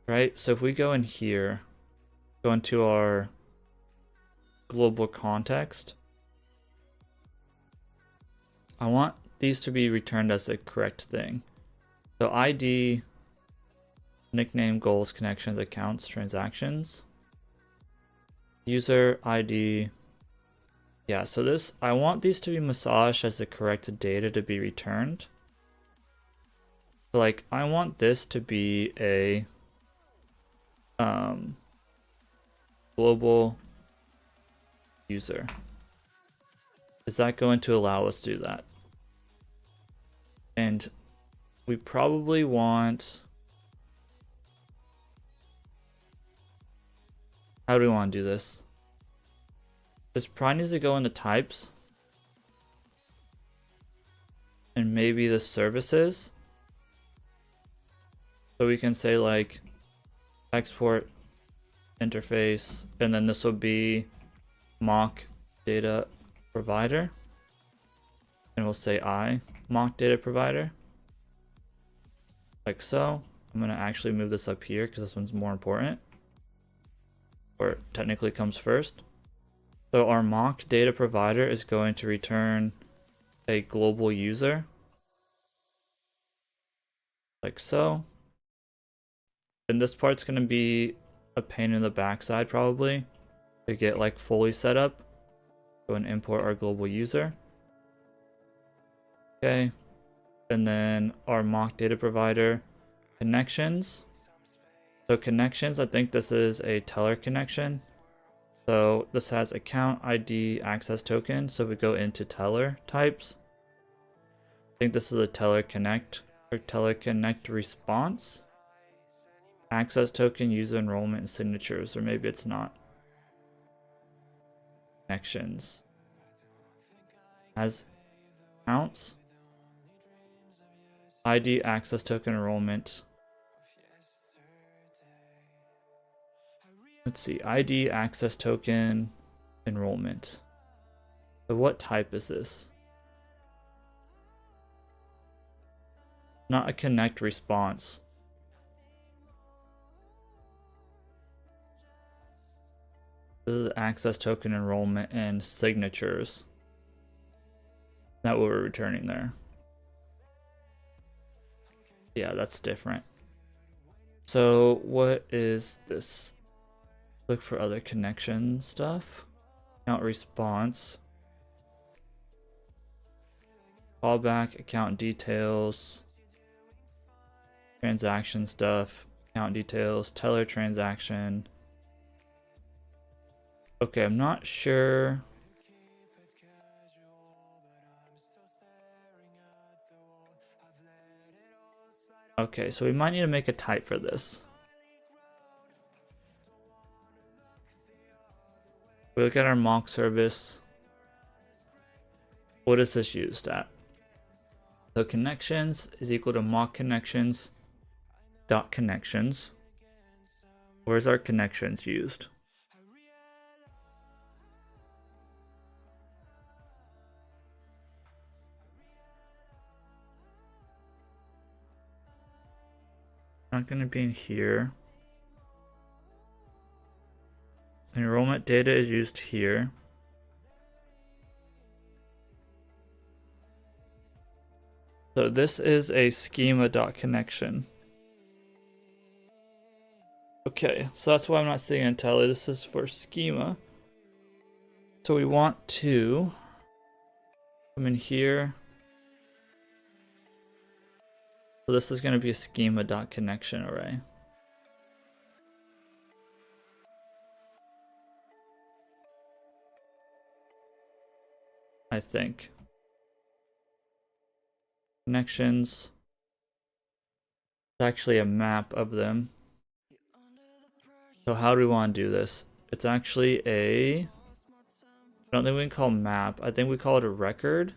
[SPEAKER 1] Right, so if we go in here, go into our global context, I want these to be returned as the correct thing. So ID, nickname, goals, connections, accounts, transactions, user ID. Yeah, so this, I want these to be massaged as the correct data to be returned. So like, I want this to be a global user. Is that going to allow us to do that? And we probably want, how do we want to do this? This probably needs to go into types and maybe the services. So we can say like export interface, and then this will be mock data provider, and we'll say I mock data provider, like so. I'm going to actually move this up here because this one's more important, or it technically comes first. So our mock data provider is going to return a global user, like so. And this part's going to be a pain in the backside probably to get like fully set up. Go and import our global user. Okay. And then our mock data provider connections. So connections, I think this is a teller connection. So this has account ID access token. So if we go into teller types, I think this is a teller connect or teller connect response. Access token, user enrollment, and signatures, or maybe it's not. Connections. Has accounts. ID access token enrollment. Let's see, ID access token enrollment. So what type is this? Not a connect response. This is access token enrollment and signatures. Not what we're returning there. Yeah, that's different. So what is this? Look for other connection stuff. Account response. Callback, account details. Transaction stuff. Account details. Teller transaction. Okay, I'm not sure. Okay, so we might need to make a type for this. We look at our mock service. What is this used at? So connections is equal to mock connections dot connections. Where's our connections used? Not going to be in here. Enrollment data is used here. So this is a schema.connection. Okay, so that's why I'm not seeing IntelliJ. This is for schema. So we want to come in here. So this is going to be a schema.connection array. I think. Connections. It's actually a map of them. So how do we want to do this? It's actually I don't think we can call map. I think we call it a record.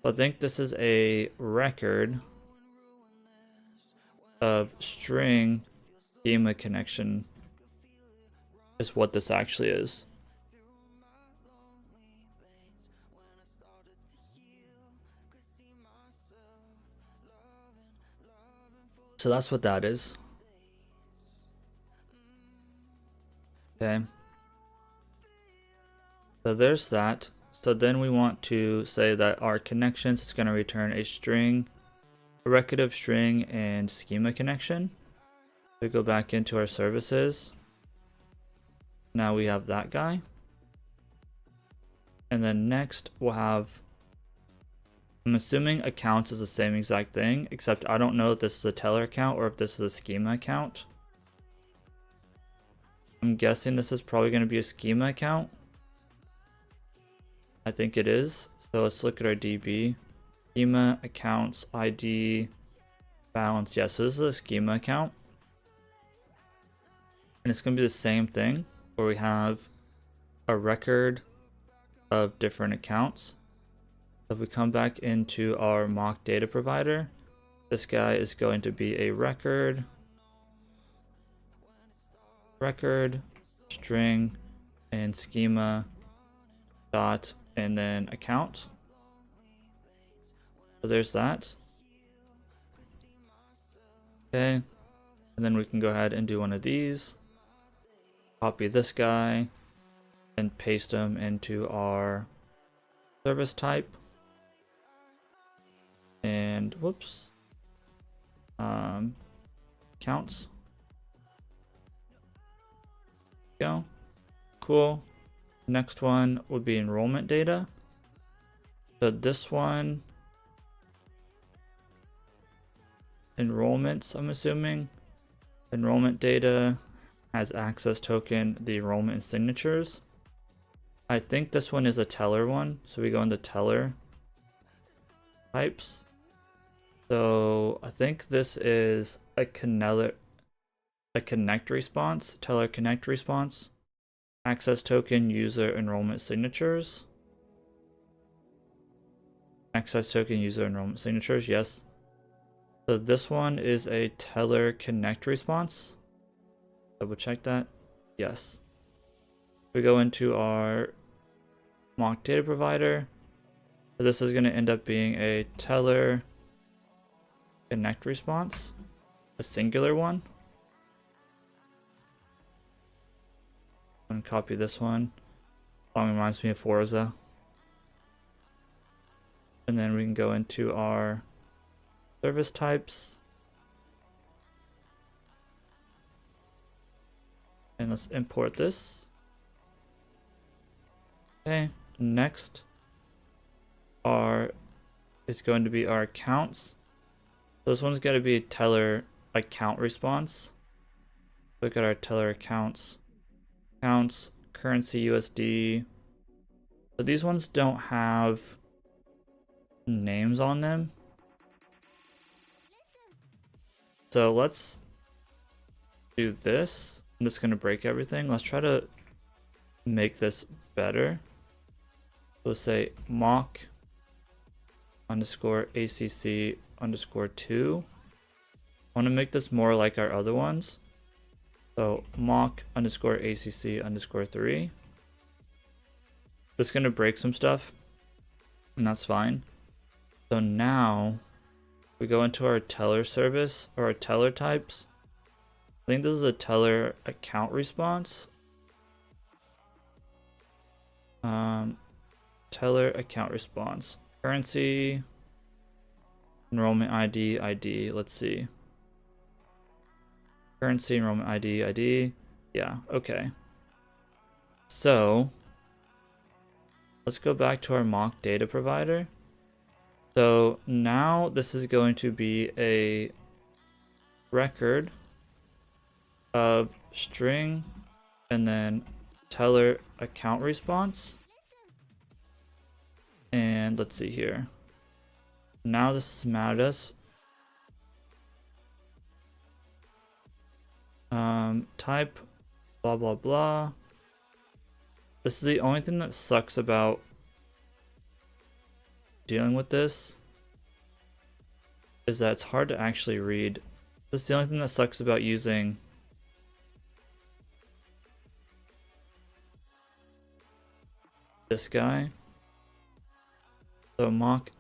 [SPEAKER 1] I think this is a record of string schema connection is what this actually is. So that's what that is. Okay. So there's that. So then we want to say that our connections is going to return a string, a record of string and schema connection. We go back into our services. Now we have that guy. And then next we'll have, I'm assuming accounts is the same exact thing, except I don't know if this is a teller account or if this is a schema account. I'm guessing this is probably going to be a schema account. I think it is. So let's look at our DB. Schema, accounts, ID, balance. Yes, this is a schema account. And it's going to be the same thing where we have a record of different accounts. If we come back into our mock data provider, this guy is going to be a record, string, and schema dot, and then account. So there's that. Okay, and then we can go ahead and do one of these. Copy this guy and paste them into our service type. And whoops, counts. Go. Cool. Next one would be enrollment data. So this one, enrollments, I'm assuming. Enrollment data has access token, the enrollment and signatures. I think this one is a teller one. So we go into teller types. So I think this is a connect response, teller connect response, access token, user enrollment signatures. Access token user enrollment signatures, yes. So this one is a teller connect response. Double check that. Yes. We go into our mock data provider. So this is going to end up being a teller connect response, a singular one. I'm going to copy this one. Reminds me of Forza. And then we can go into our service types. And let's import this. Okay, next is going to be our accounts. So this one's going to be a teller account response. Look at our teller accounts. Accounts, currency USD. So these ones don't have names on them. So let's do this. I'm just going to break everything. Let's try to make this better. We'll say mock underscore ACC underscore 2. I want to make this more like our other ones. So mock underscore ACC underscore 3. It's going to break some stuff, and that's fine. So now we go into our teller service or our teller types. I think this is a teller account response. Teller account response. Currency, enrollment ID. Let's see. Currency, enrollment ID. Yeah, okay. So let's go back to our mock data provider. So now this is going to be a record of string and then teller account response. And let's see here. Now this is mad at us. Type blah blah blah. This is the only thing that sucks about dealing with this, is that it's hard to actually read. This is the only thing that sucks about using this guy. So mock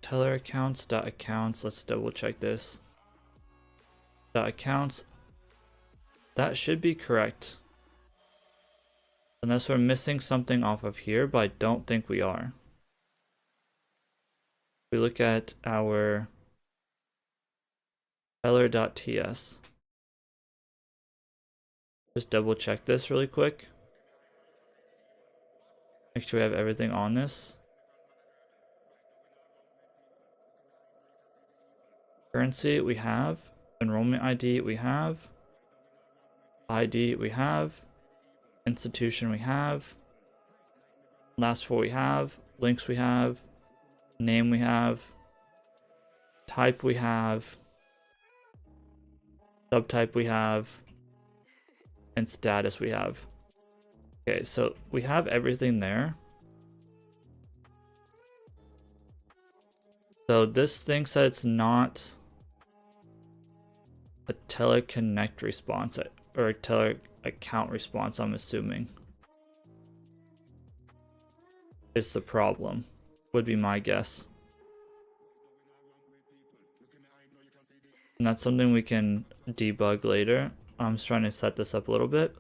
[SPEAKER 1] teller accounts. Let's double check this. Accounts. That should be correct. Unless we're missing something off of here, but I don't think we are. We look at our teller.ts. Just double check this really quick. Make sure we have everything on this. Currency we have. Enrollment ID we have. ID we have. Institution we have. Last four we have. Links we have. Name we have. Type we have. Subtype we have. And status we have. Okay, so we have everything there. So this thinks that it's not a teller connect response or a teller account response, I'm assuming. It's the problem, would be my guess. And that's something we can debug later. I'm just trying to set this up a little bit.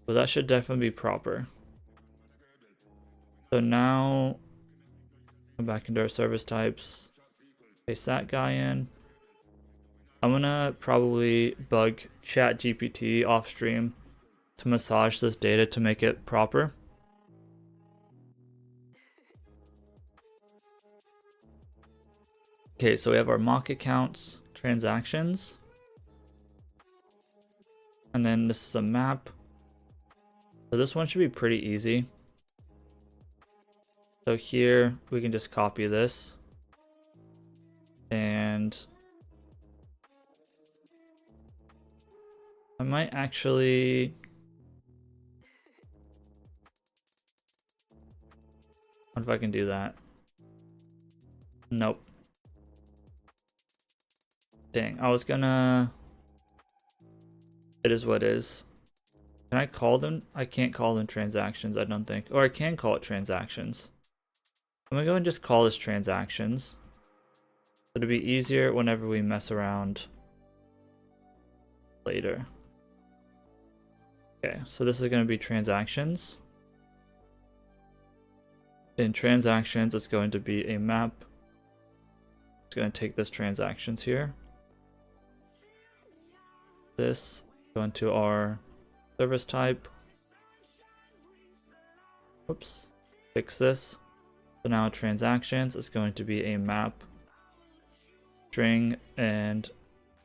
[SPEAKER 1] But that should definitely be proper. So now, come back into our service types. Paste that guy in. I'm gonna probably bug ChatGPT off stream to massage this data to make it proper. Okay, so we have our mock accounts, transactions. And then this is a map. So this one should be pretty easy. So here we can just copy this. And I might actually What if I can do that? Nope. Dang, I was gonna... It is what it is. Can I call them? I can't call them transactions, I don't think. Or I can call it transactions. I'm gonna go and just call this transactions. It'll be easier whenever we mess around later. Okay, so this is gonna be transactions. In transactions, it's going to be a map. It's going to take this transactions here. This, go into our service type. Whoops, fix this. So now transactions is going to be a map, string, and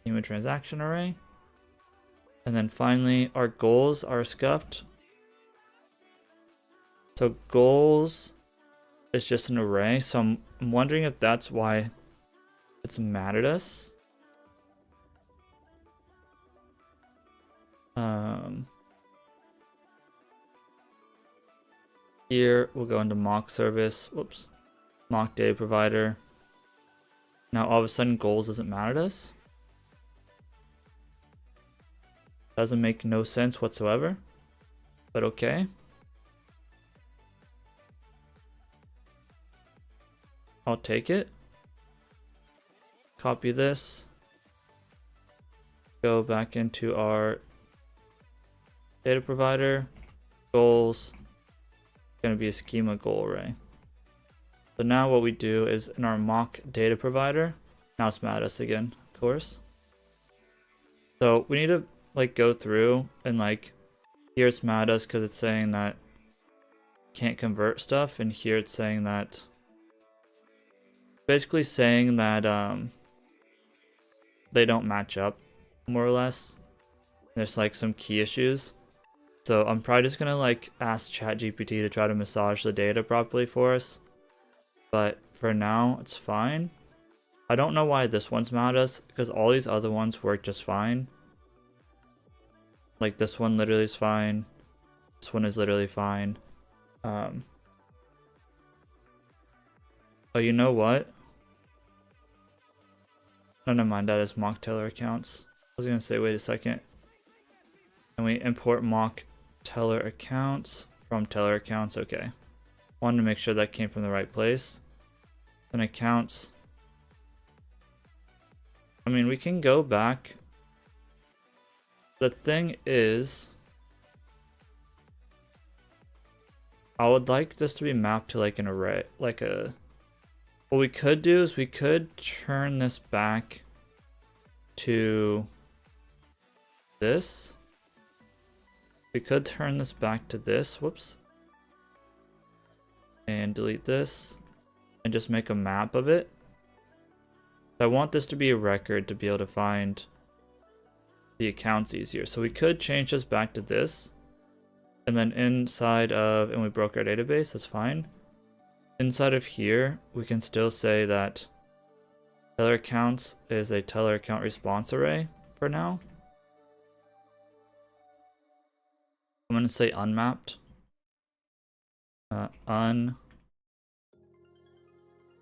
[SPEAKER 1] human transaction array. And then finally, our goals are scuffed. So goals is just an array. So I'm wondering if that's why it's mad at us. Here we'll go into mock service. Whoops, mock data provider. Now all of a sudden goals isn't mad at us. Doesn't make no sense whatsoever, but okay. I'll take it. Copy this. Go back into our data provider. Goals. Going to be a schema goal array. So now what we do is in our mock data provider. Now it's mad at us again, of course. So we need to like go through and like here it's mad at us because it's saying that can't convert stuff, and here it's saying that basically saying that they don't match up more or less. There's like some key issues. So I'm probably just gonna like ask ChatGPT to try to massage the data properly for us. But for now, it's fine. I don't know why this one's mad at us because all these other ones work just fine. Like this one literally is fine. This one is literally fine. Oh, you know what? No, never mind. That is mock teller accounts. I was gonna say, wait a second. And we import mock teller accounts from teller accounts. Okay. Wanted to make sure that came from the right place. And accounts. I mean, we can go back. The thing is, I would like this to be mapped to like an array, like a... What we could do is we could turn this back to this. We could turn this back to this. Whoops. And delete this. And just make a map of it. I want this to be a record to be able to find the accounts easier. So we could change this back to this. And then inside of, and we broke our database, that's fine. Inside of here, we can still say that teller accounts is a teller account response array for now. I'm going to say unmapped.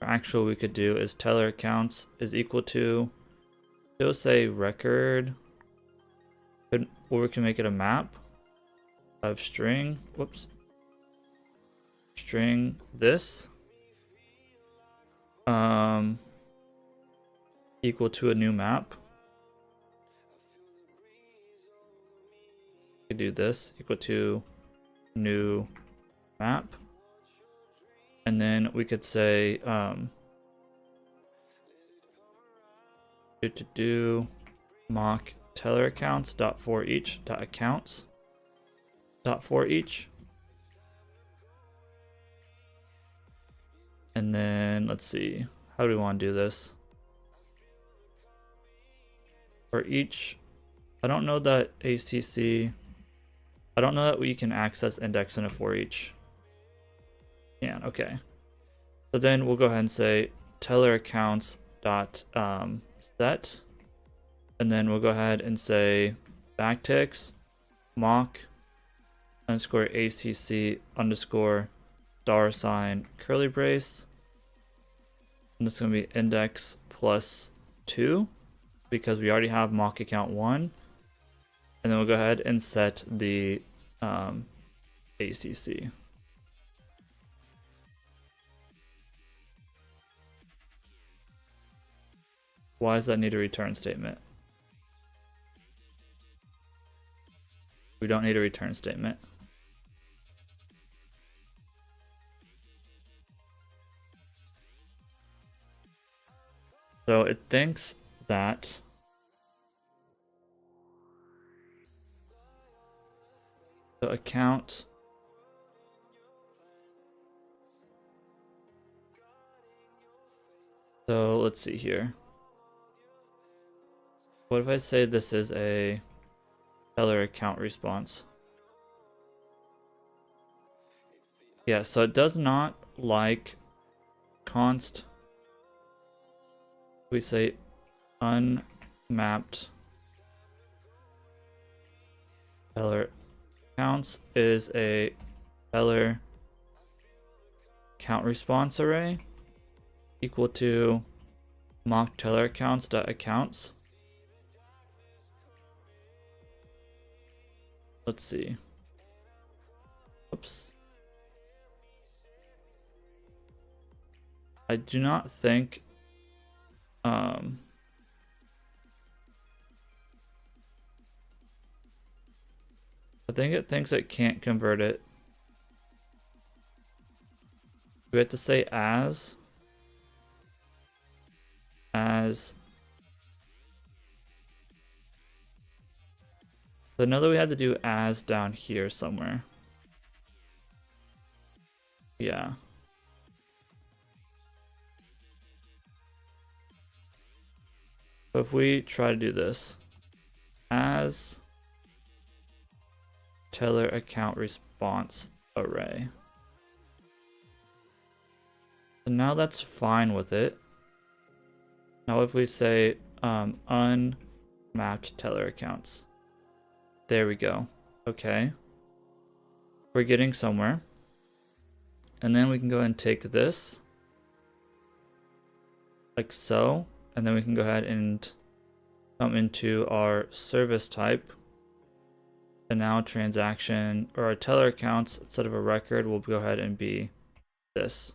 [SPEAKER 1] Actual we could do is teller accounts is equal to, still say record, or we can make it a map of string, whoops, string this, equal to a new map. We could do this, equal to new map. And then we could say, mock teller accounts dot for each dot accounts dot for each. And then let's see, how do we want to do this? For each, I don't know that ACC, I don't know that we can access index in a for each. Yeah, okay. So then we'll go ahead and say teller accounts dot set, and then we'll go ahead and say backticks mock underscore ACC underscore $ curly brace. And this is going to be index plus 2 because we already have mock account 1. And then we'll go ahead and set the ACC. Why does that need a return statement? We don't need a return statement. So it thinks that the account so let's see here. What if I say this is a teller account response? Yeah, so it does not like const. We say unmapped teller accounts is a teller count response array equal to mock teller accounts dot accounts. Let's see. Oops. I do not think I think it thinks it can't convert it. We have to say as so know that we had to do as down here somewhere. Yeah. So if we try to do this as teller account response array. So now that's fine with it. Now if we say unmapped teller accounts. There we go. Okay. We're getting somewhere. And then we can go ahead and take this like so. And then we can go ahead and come into our service type. And now transaction or our teller accounts instead of a record will go ahead and be this.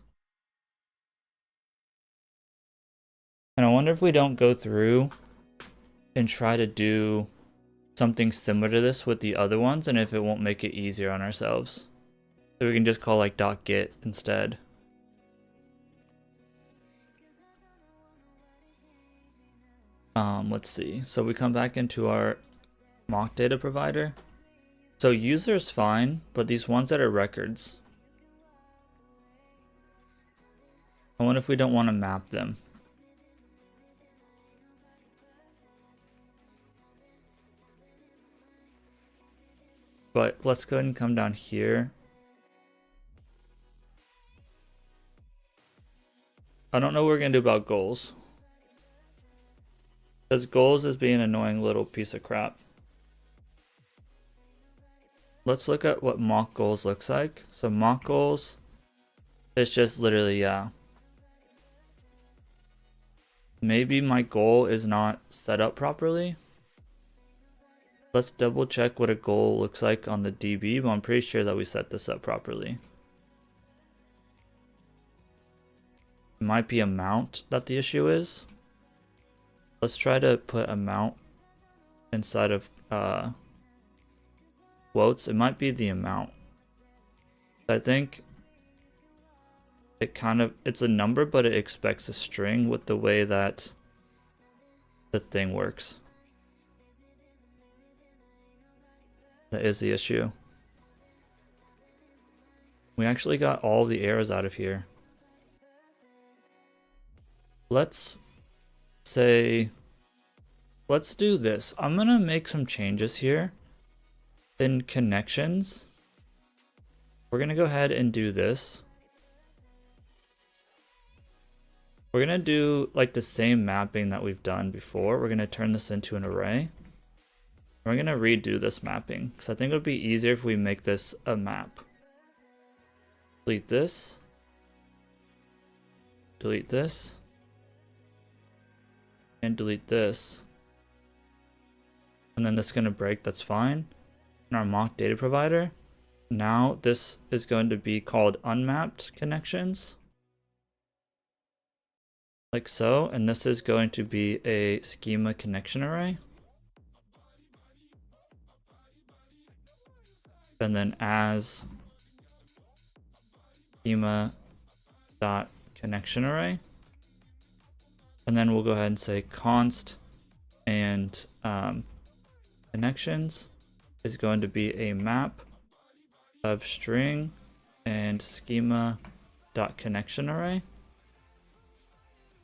[SPEAKER 1] And I wonder if we don't go through and try to do something similar to this with the other ones and if it won't make it easier on ourselves. So we can just call like .get instead. Let's see. So we come back into our mock data provider. So user is fine, but these ones that are records, I wonder if we don't want to map them. But let's go ahead and come down here. I don't know what we're going to do about goals. Because goals is being an annoying little piece of crap. Let's look at what mock goals looks like. So mock goals is just literally, yeah. Maybe my goal is not set up properly. Let's double check what a goal looks like on the DB, but I'm pretty sure that we set this up properly. It might be amount that the issue is. Let's try to put amount inside of quotes. It might be the amount. I think it's a number, but it expects a string with the way that the thing works. That is the issue. We actually got all the errors out of here. Let's say, let's do this. I'm gonna make some changes here in connections. We're gonna go ahead and do this. We're gonna do like the same mapping that we've done before. We're gonna turn this into an array. We're gonna redo this mapping because I think it would be easier if we make this a map. delete this, delete this, and delete this. And then this is going to break, that's fine. In our mock data provider, now this is going to be called unmapped connections. Like so, and this is going to be a schema connection array. And then as schema dot connection array. And then we'll go ahead and say const and connections is going to be a map of string and schema dot connection array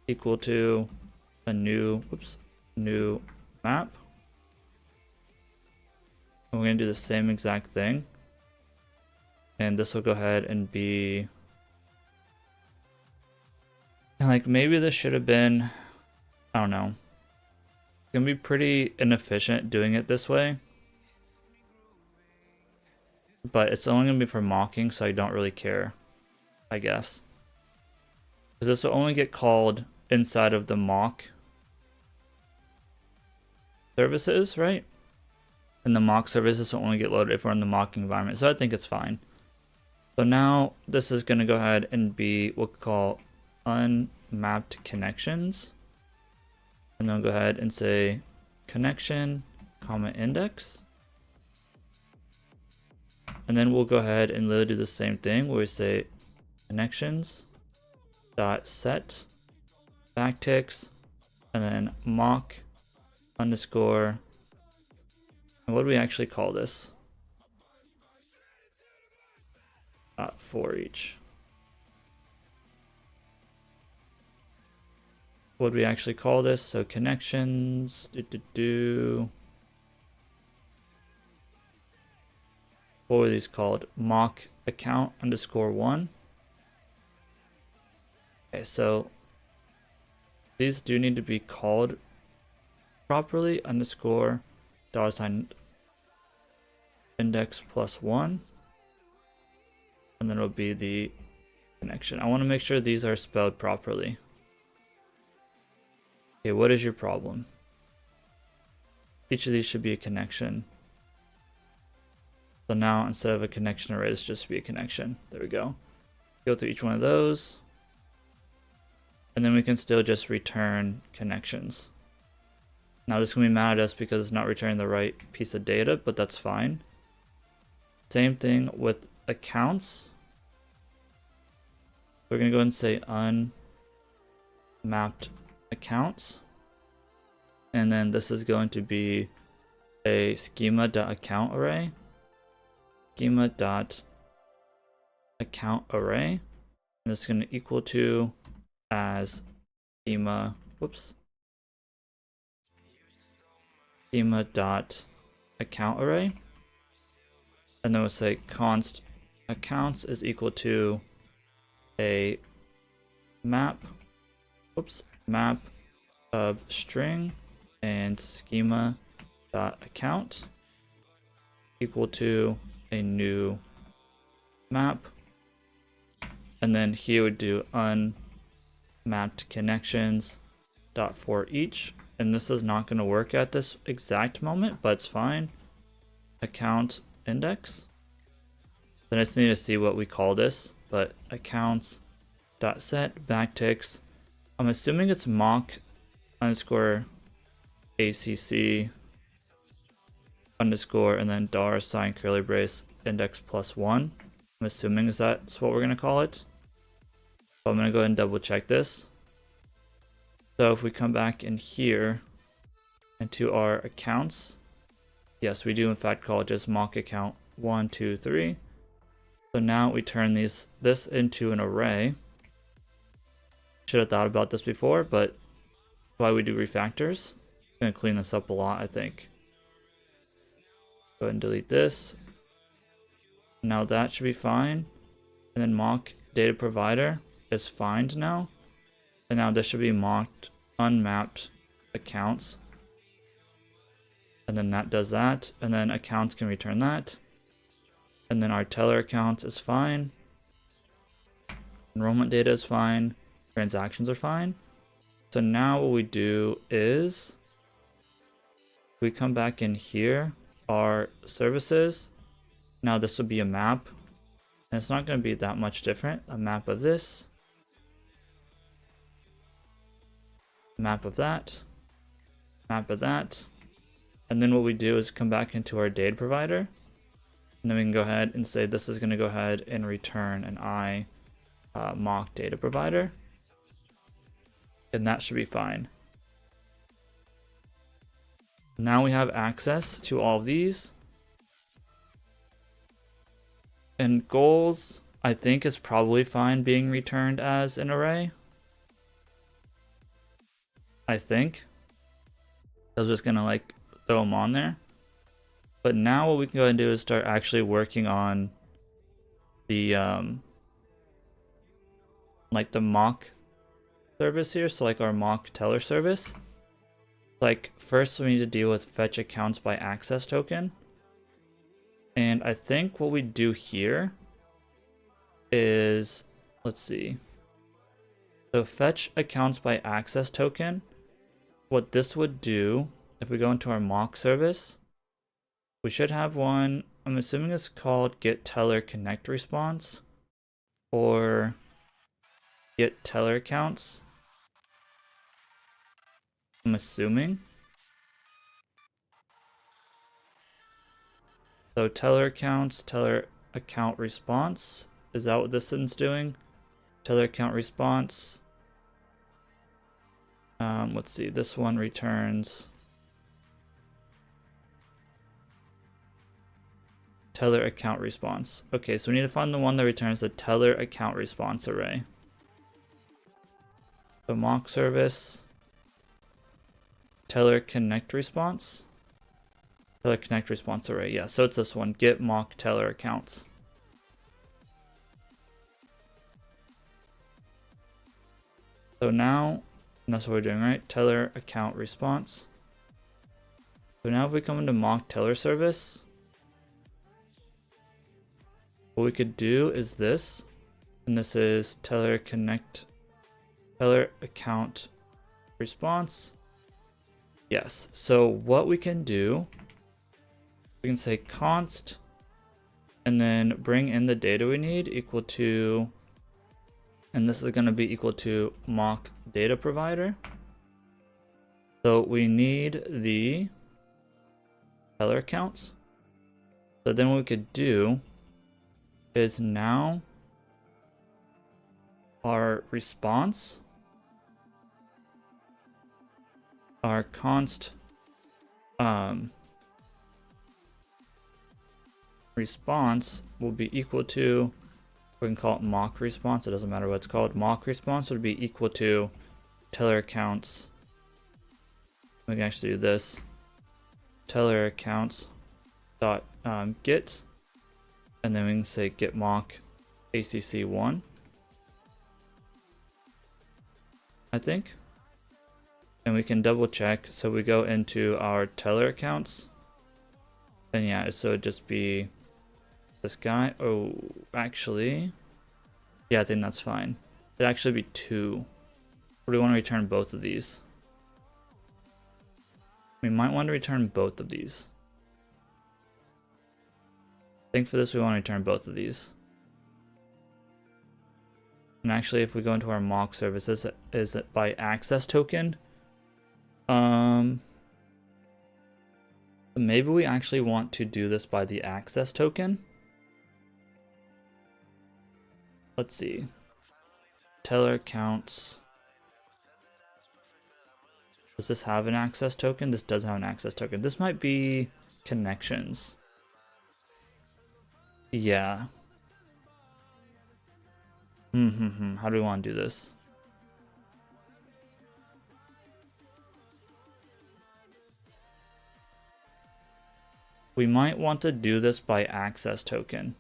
[SPEAKER 1] equal to a new map. And we're going to do the same exact thing, and this will go ahead and be like, maybe this should have been, I don't know, it's gonna be pretty inefficient doing it this way, but it's only gonna be for mocking, so I don't really care, I guess, because this will only get called inside of the mock services, right? And the mock services will only get loaded if we're in the mocking environment, so I think it's fine. So now this is going to go ahead and be what we'll call unmapped connections, and then go ahead and say connection comma index, and then we'll go ahead and literally do the same thing where we say connections dot set backticks, and then mock underscore, and what do we actually call this? For each. What do we actually call this? So connections, what were these called? Mock account underscore one. Okay, so these do need to be called properly. Underscore $sign index plus one, and then it'll be the connection. I want to make sure these are spelled properly. Okay, what is your problem? Each of these should be a connection. So now instead of a connection array, this should just be a connection. There we go. Go through each one of those, and then we can still just return connections. Now this can be mad at us because it's not returning the right piece of data, but that's fine. Same thing with accounts. We're going to go ahead and say unmapped accounts. And then this is going to be a schema.account array. Schema.account array. And this is going to equal to as schema, schema.account array, and then we'll say const accounts is equal to a map of string and schema.account equal to a new map, and then here we do unmapped connections dot for each. And this is not going to work at this exact moment, but it's fine. Account index. Then I just need to see what we call this, but accounts dot set backticks. I'm assuming it's mock underscore ACC underscore and then $sign curly brace index plus one. I'm assuming that's what we're going to call it. So I'm going to go ahead and double check this. So if we come back in here into our accounts, yes, we do in fact call it just mock account 1, 2, 3. So now we turn this into an array. Should have thought about this before, but why we do refactors. I'm gonna clean this up a lot, I think. Go ahead and delete this. Now that should be fine. And then mock data provider is find now. And now this should be mocked unmapped accounts. And then that does that. And then accounts can return that. And then our teller accounts is fine. Enrollment data is fine. Transactions are fine. So now what we do is we come back in here, our services. Now this would be a map, and it's not going to be that much different. A map of this, map of that, map of that. And then what we do is come back into our data provider, and then we can go ahead and say this is going to go ahead and return an mock data provider, and that should be fine. Now we have access to all of these. And goals, I think, is probably fine being returned as an array. I think. I was just gonna like throw them on there. But now what we can go ahead and do is start actually working on the like the mock service here. So like our mock teller service. Like first we need to deal with fetch accounts by access token. And I think what we do here is, let's see. So fetch accounts by access token. What this would do, if we go into our mock service, we should have one, I'm assuming it's called get teller connect response or get teller accounts. I'm assuming. So teller accounts, teller account response. Is that what this one's doing? Teller account response. Let's see, this one returns teller account response. Okay, so we need to find the one that returns the teller account response array. So mock service, teller connect response. Teller connect response array. Yeah, so it's this one. Get mock teller accounts. So now, and that's what we're doing, right? Teller account response. So now if we come into mock teller service, what we could do is this, and this is teller connect, teller account response. Yes, so what we can do, we can say const and then bring in the data we need equal to, and this is going to be equal to mock data provider. So we need the teller accounts. So then what we could do is now our response, our const response will be equal to, we can call it mock response, it doesn't matter what it's called. Mock response would be equal to teller accounts. We can actually do this, teller accounts dot get, and then we can say get mock acc1, I think, and we can double check. So we go into our teller accounts, and yeah, so it'd just be this guy. Oh, actually, yeah, I think that's fine. It'd actually be 2. Or do we want to return both of these? We might want to return both of these. I think for this we want to return both of these. And actually, if we go into our mock services, is it by access token? Maybe we actually want to do this by the access token. Let's see. Teller accounts. Does this have an access token? This does have an access token. This might be connections. Yeah. How do we want to do this? We might want to do this by access token.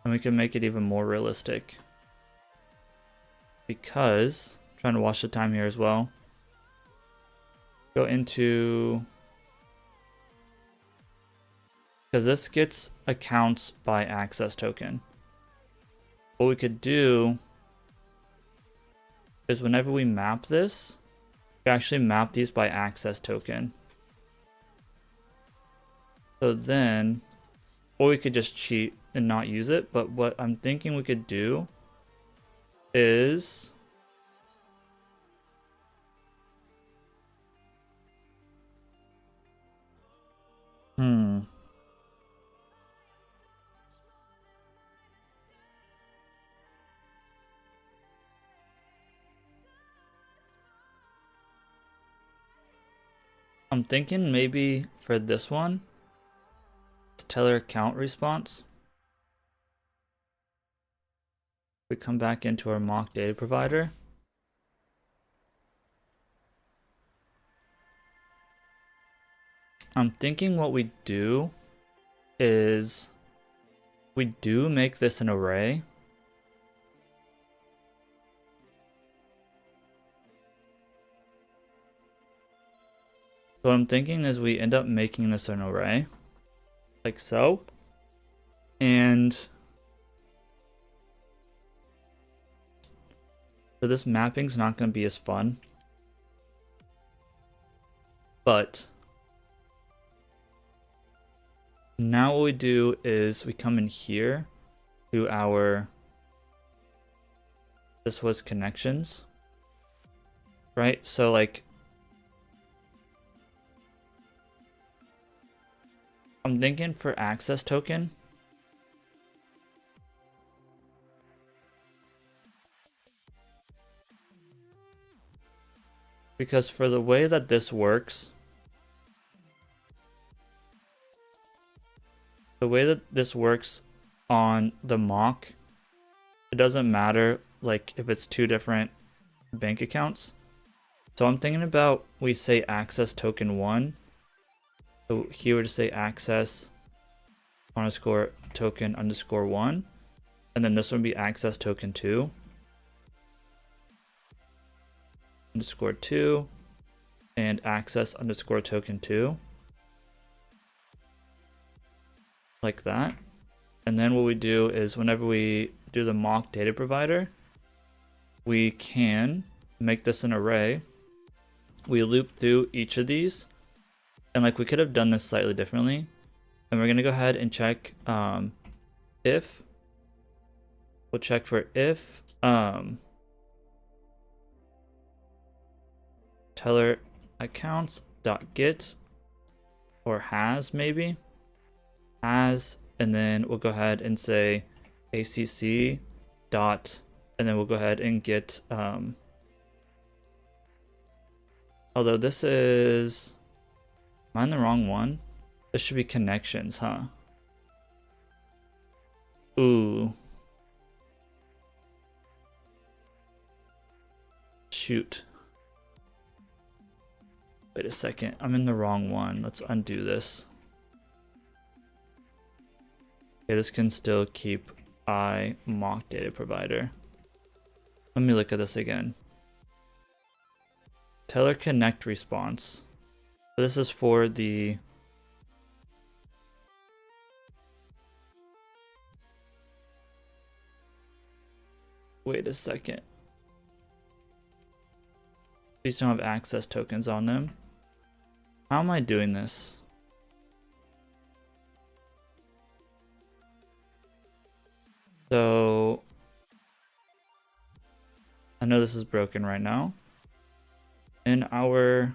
[SPEAKER 1] And we can make it even more realistic. Because, I'm trying to watch the time here as well. Go into, because this gets accounts by access token. What we could do is whenever we map this, we actually map these by access token. So then, or we could just cheat and not use it. But what I'm thinking we could do is I'm thinking maybe for this one, teller account response. We come back into our mock data provider. I'm thinking what we do is we do make this an array. So what I'm thinking is we end up making this an array, like so. And so this mapping's not going to be as fun. But now what we do is we come in here to our, this was connections, right? So like, I'm thinking for access token, because for the way that this works, the way that this works on the mock, it doesn't matter like if it's two different bank accounts. So I'm thinking about, we say access token 1. So here we just say access underscore token underscore 1. And then this one would be access token 2 underscore 2 and access underscore token 2. Like that. And then what we do is whenever we do the mock data provider, we can make this an array. We loop through each of these, and like we could have done this slightly differently. And we're gonna go ahead and check if. We'll check for if teller accounts dot get, or has maybe has, and then we'll go ahead and say acc dot, and then we'll go ahead and get although this is, am I in the wrong one? This should be connections, huh? Ooh. Shoot. Wait a second, I'm in the wrong one. Let's undo this. Okay, this can still keep I mock data provider. Let me look at this again. Teller connect response. So this is for the wait a second. These don't have access tokens on them. How am I doing this? So I know this is broken right now. In our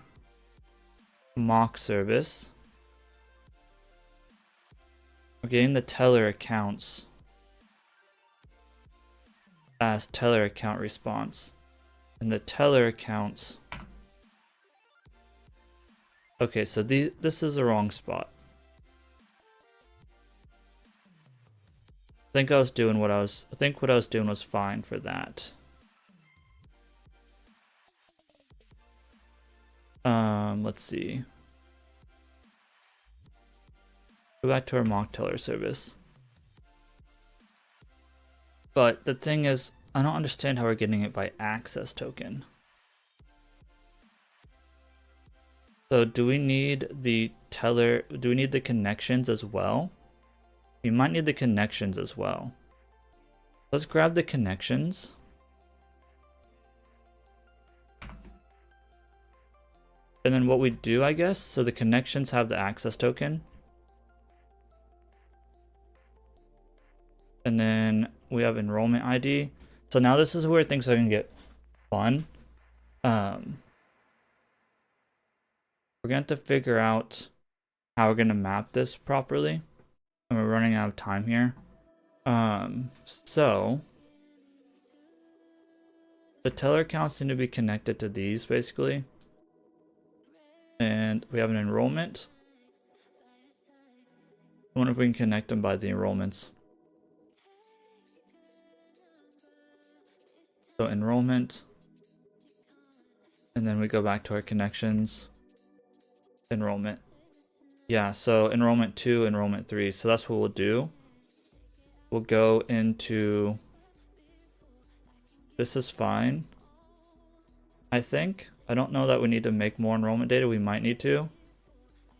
[SPEAKER 1] mock service, we're getting the teller accounts as teller account response. And the teller accounts. Okay, so this is the wrong spot. I think what I was doing was fine for that. Let's see. Go back to our mock teller service. But the thing is, I don't understand how we're getting it by access token. So do we need the teller, do we need the connections as well? You might need the connections as well. Let's grab the connections. And then what we do, I guess, so the connections have the access token. And then we have enrollment ID. So now this is where things are going to get fun. We're going to have to figure out how we're going to map this properly. And we're running out of time here. So the teller accounts need to be connected to these basically. And we have an enrollment. I wonder if we can connect them by the enrollments. So enrollment. And then we go back to our connections. Enrollment. Yeah, so enrollment 2, enrollment 3. So that's what we'll do. We'll go into... This is fine, I think. I don't know that we need to make more enrollment data. We might need to.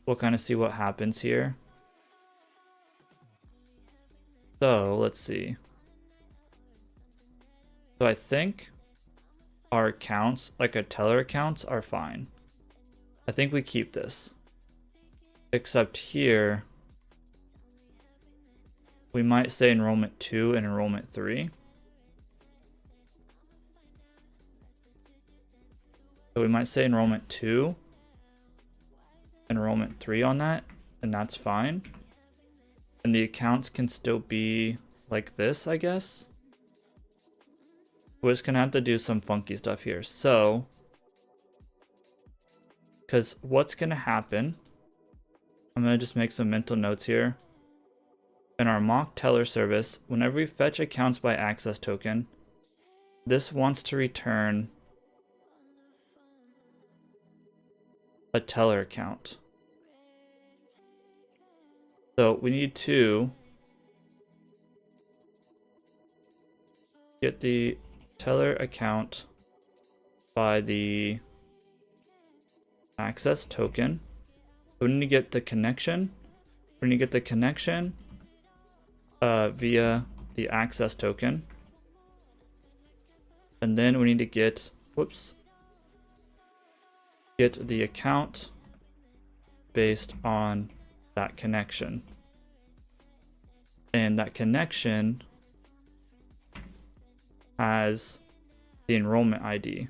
[SPEAKER 1] We'll kind of see what happens here. So let's see. So I think our accounts, like our teller accounts, are fine. I think we keep this. Except here, we might say enrollment 2 and enrollment 3. So we might say enrollment 2, enrollment 3 on that, and that's fine. And the accounts can still be like this, I guess. We're just gonna have to do some funky stuff here. So, because what's gonna happen, I'm gonna just make some mental notes here. In our mock teller service, whenever we fetch accounts by access token, this wants to return a teller account. So we need to get the teller account by the access token. We need to get the connection. We need to get the connection via the access token. And then we need to get, get the account based on that connection. And that connection has the enrollment ID.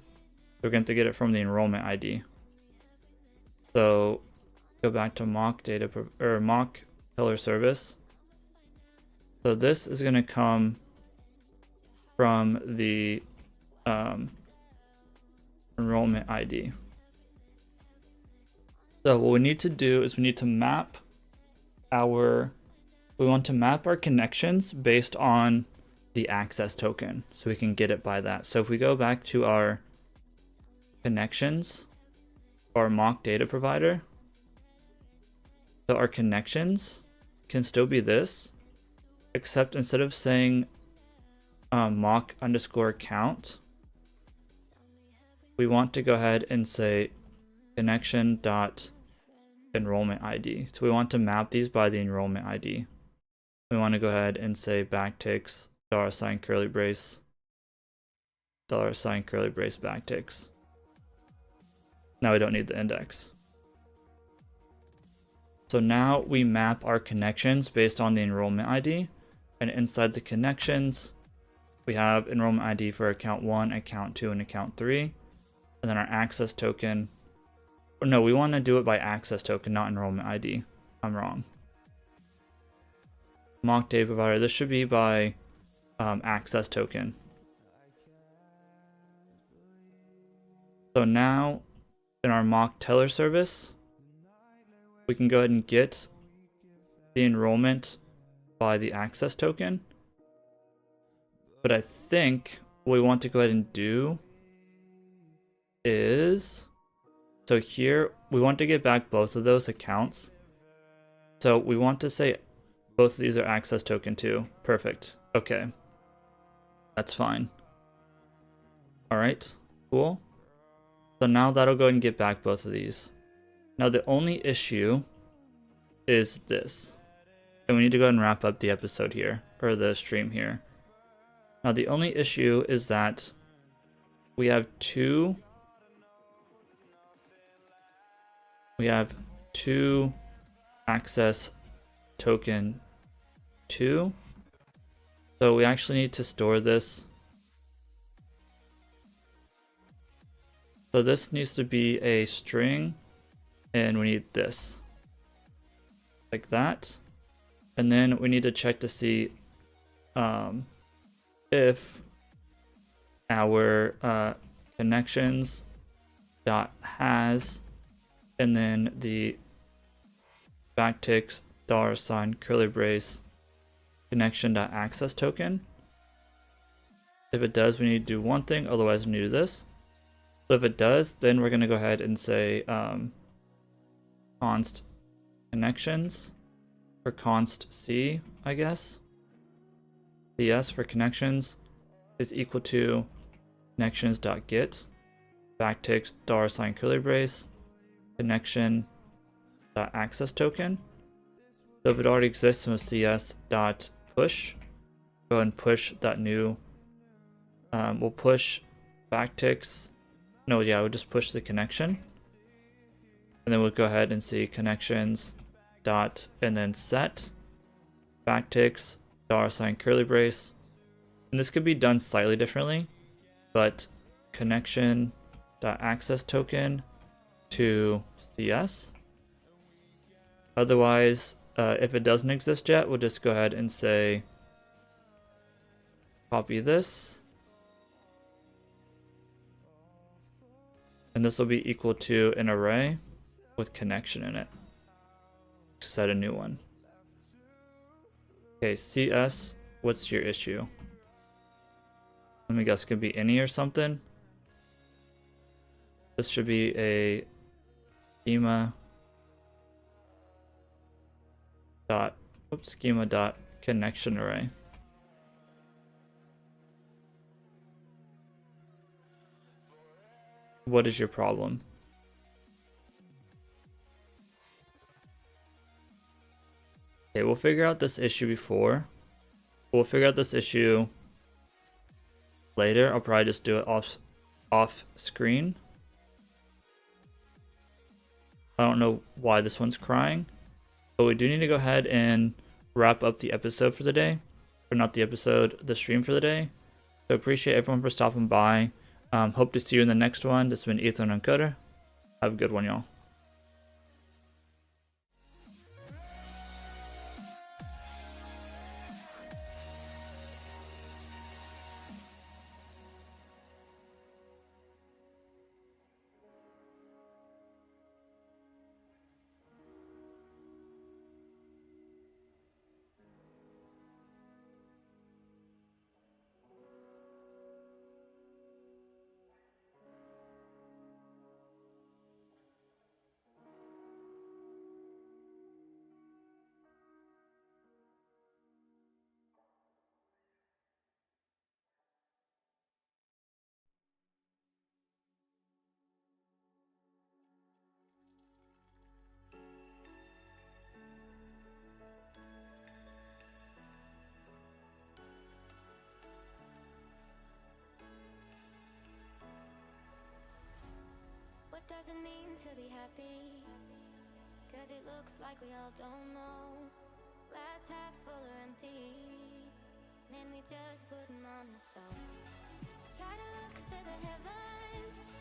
[SPEAKER 1] We're going to get it from the enrollment ID. So go back to mock data or mock teller service. So this is going to come from the enrollment ID. So what we need to do is we need to map our connections based on the access token, so we can get it by that. So if we go back to our connections, our mock data provider, so our connections can still be this, except instead of saying mock underscore account, we want to go ahead and say connection dot enrollment ID. So we want to map these by the enrollment ID. We want to go ahead and say backticks $, curly brace, $, curly brace backticks. Now we don't need the index. So now we map our connections based on the enrollment ID, and inside the connections we have enrollment ID for account 1, account 2, and account 3, and then our access token. No, we want to do it by access token, not enrollment ID. I'm wrong. Mock data provider, this should be by access token. So now in our mock teller service, we can go ahead and get the enrollment by the access token. But I think what we want to go ahead and do is, so here we want to get back both of those accounts. So we want to say both of these are access token too. Perfect. Okay. That's fine. All right, cool. So now that'll go ahead and get back both of these. Now the only issue is this. And we need to go ahead and wrap up the episode here, or the stream here. Now the only issue is that we have two access token 2. So we actually need to store this. So this needs to be a string, and we need this. Like that. And then we need to check to see if our connections dot has, and then the backticks $ curly brace connection dot access token. If it does, we need to do one thing, otherwise we need to do this. So if it does, then we're going to go ahead and say const connections, or const c, I guess. cs for connections is equal to connections.get backticks $ curly brace connection.access token. So if it already exists in a cs.push, go ahead and push that new. We'll push backticks. No, yeah, we'll just push the connection. And then we'll go ahead and see connections dot and then set backticks $ curly brace. And this could be done slightly differently, but connection dot access token to cs. Otherwise, if it doesn't exist yet, we'll just go ahead and say copy this, and this will be equal to an array with connection in it. Set a new one. Okay, cs, what's your issue? Let me guess, it could be any or something. This should be a schema dot connection array. What is your problem? Okay, we'll figure out this issue before. We'll figure out this issue later. I'll probably just do it off screen. I don't know why this one's crying, but we do need to go ahead and wrap up the episode for the day. Or not the episode, the stream for the day. So appreciate everyone for stopping by. Hope to see you in the next one. This has been Ethan Uncoder. Have a good one, y'all.
[SPEAKER 2] What does it mean to be happy? Cause it looks like we all don't know. Glass half full or empty. Man, we just putting on the show. Try to look to the heavens.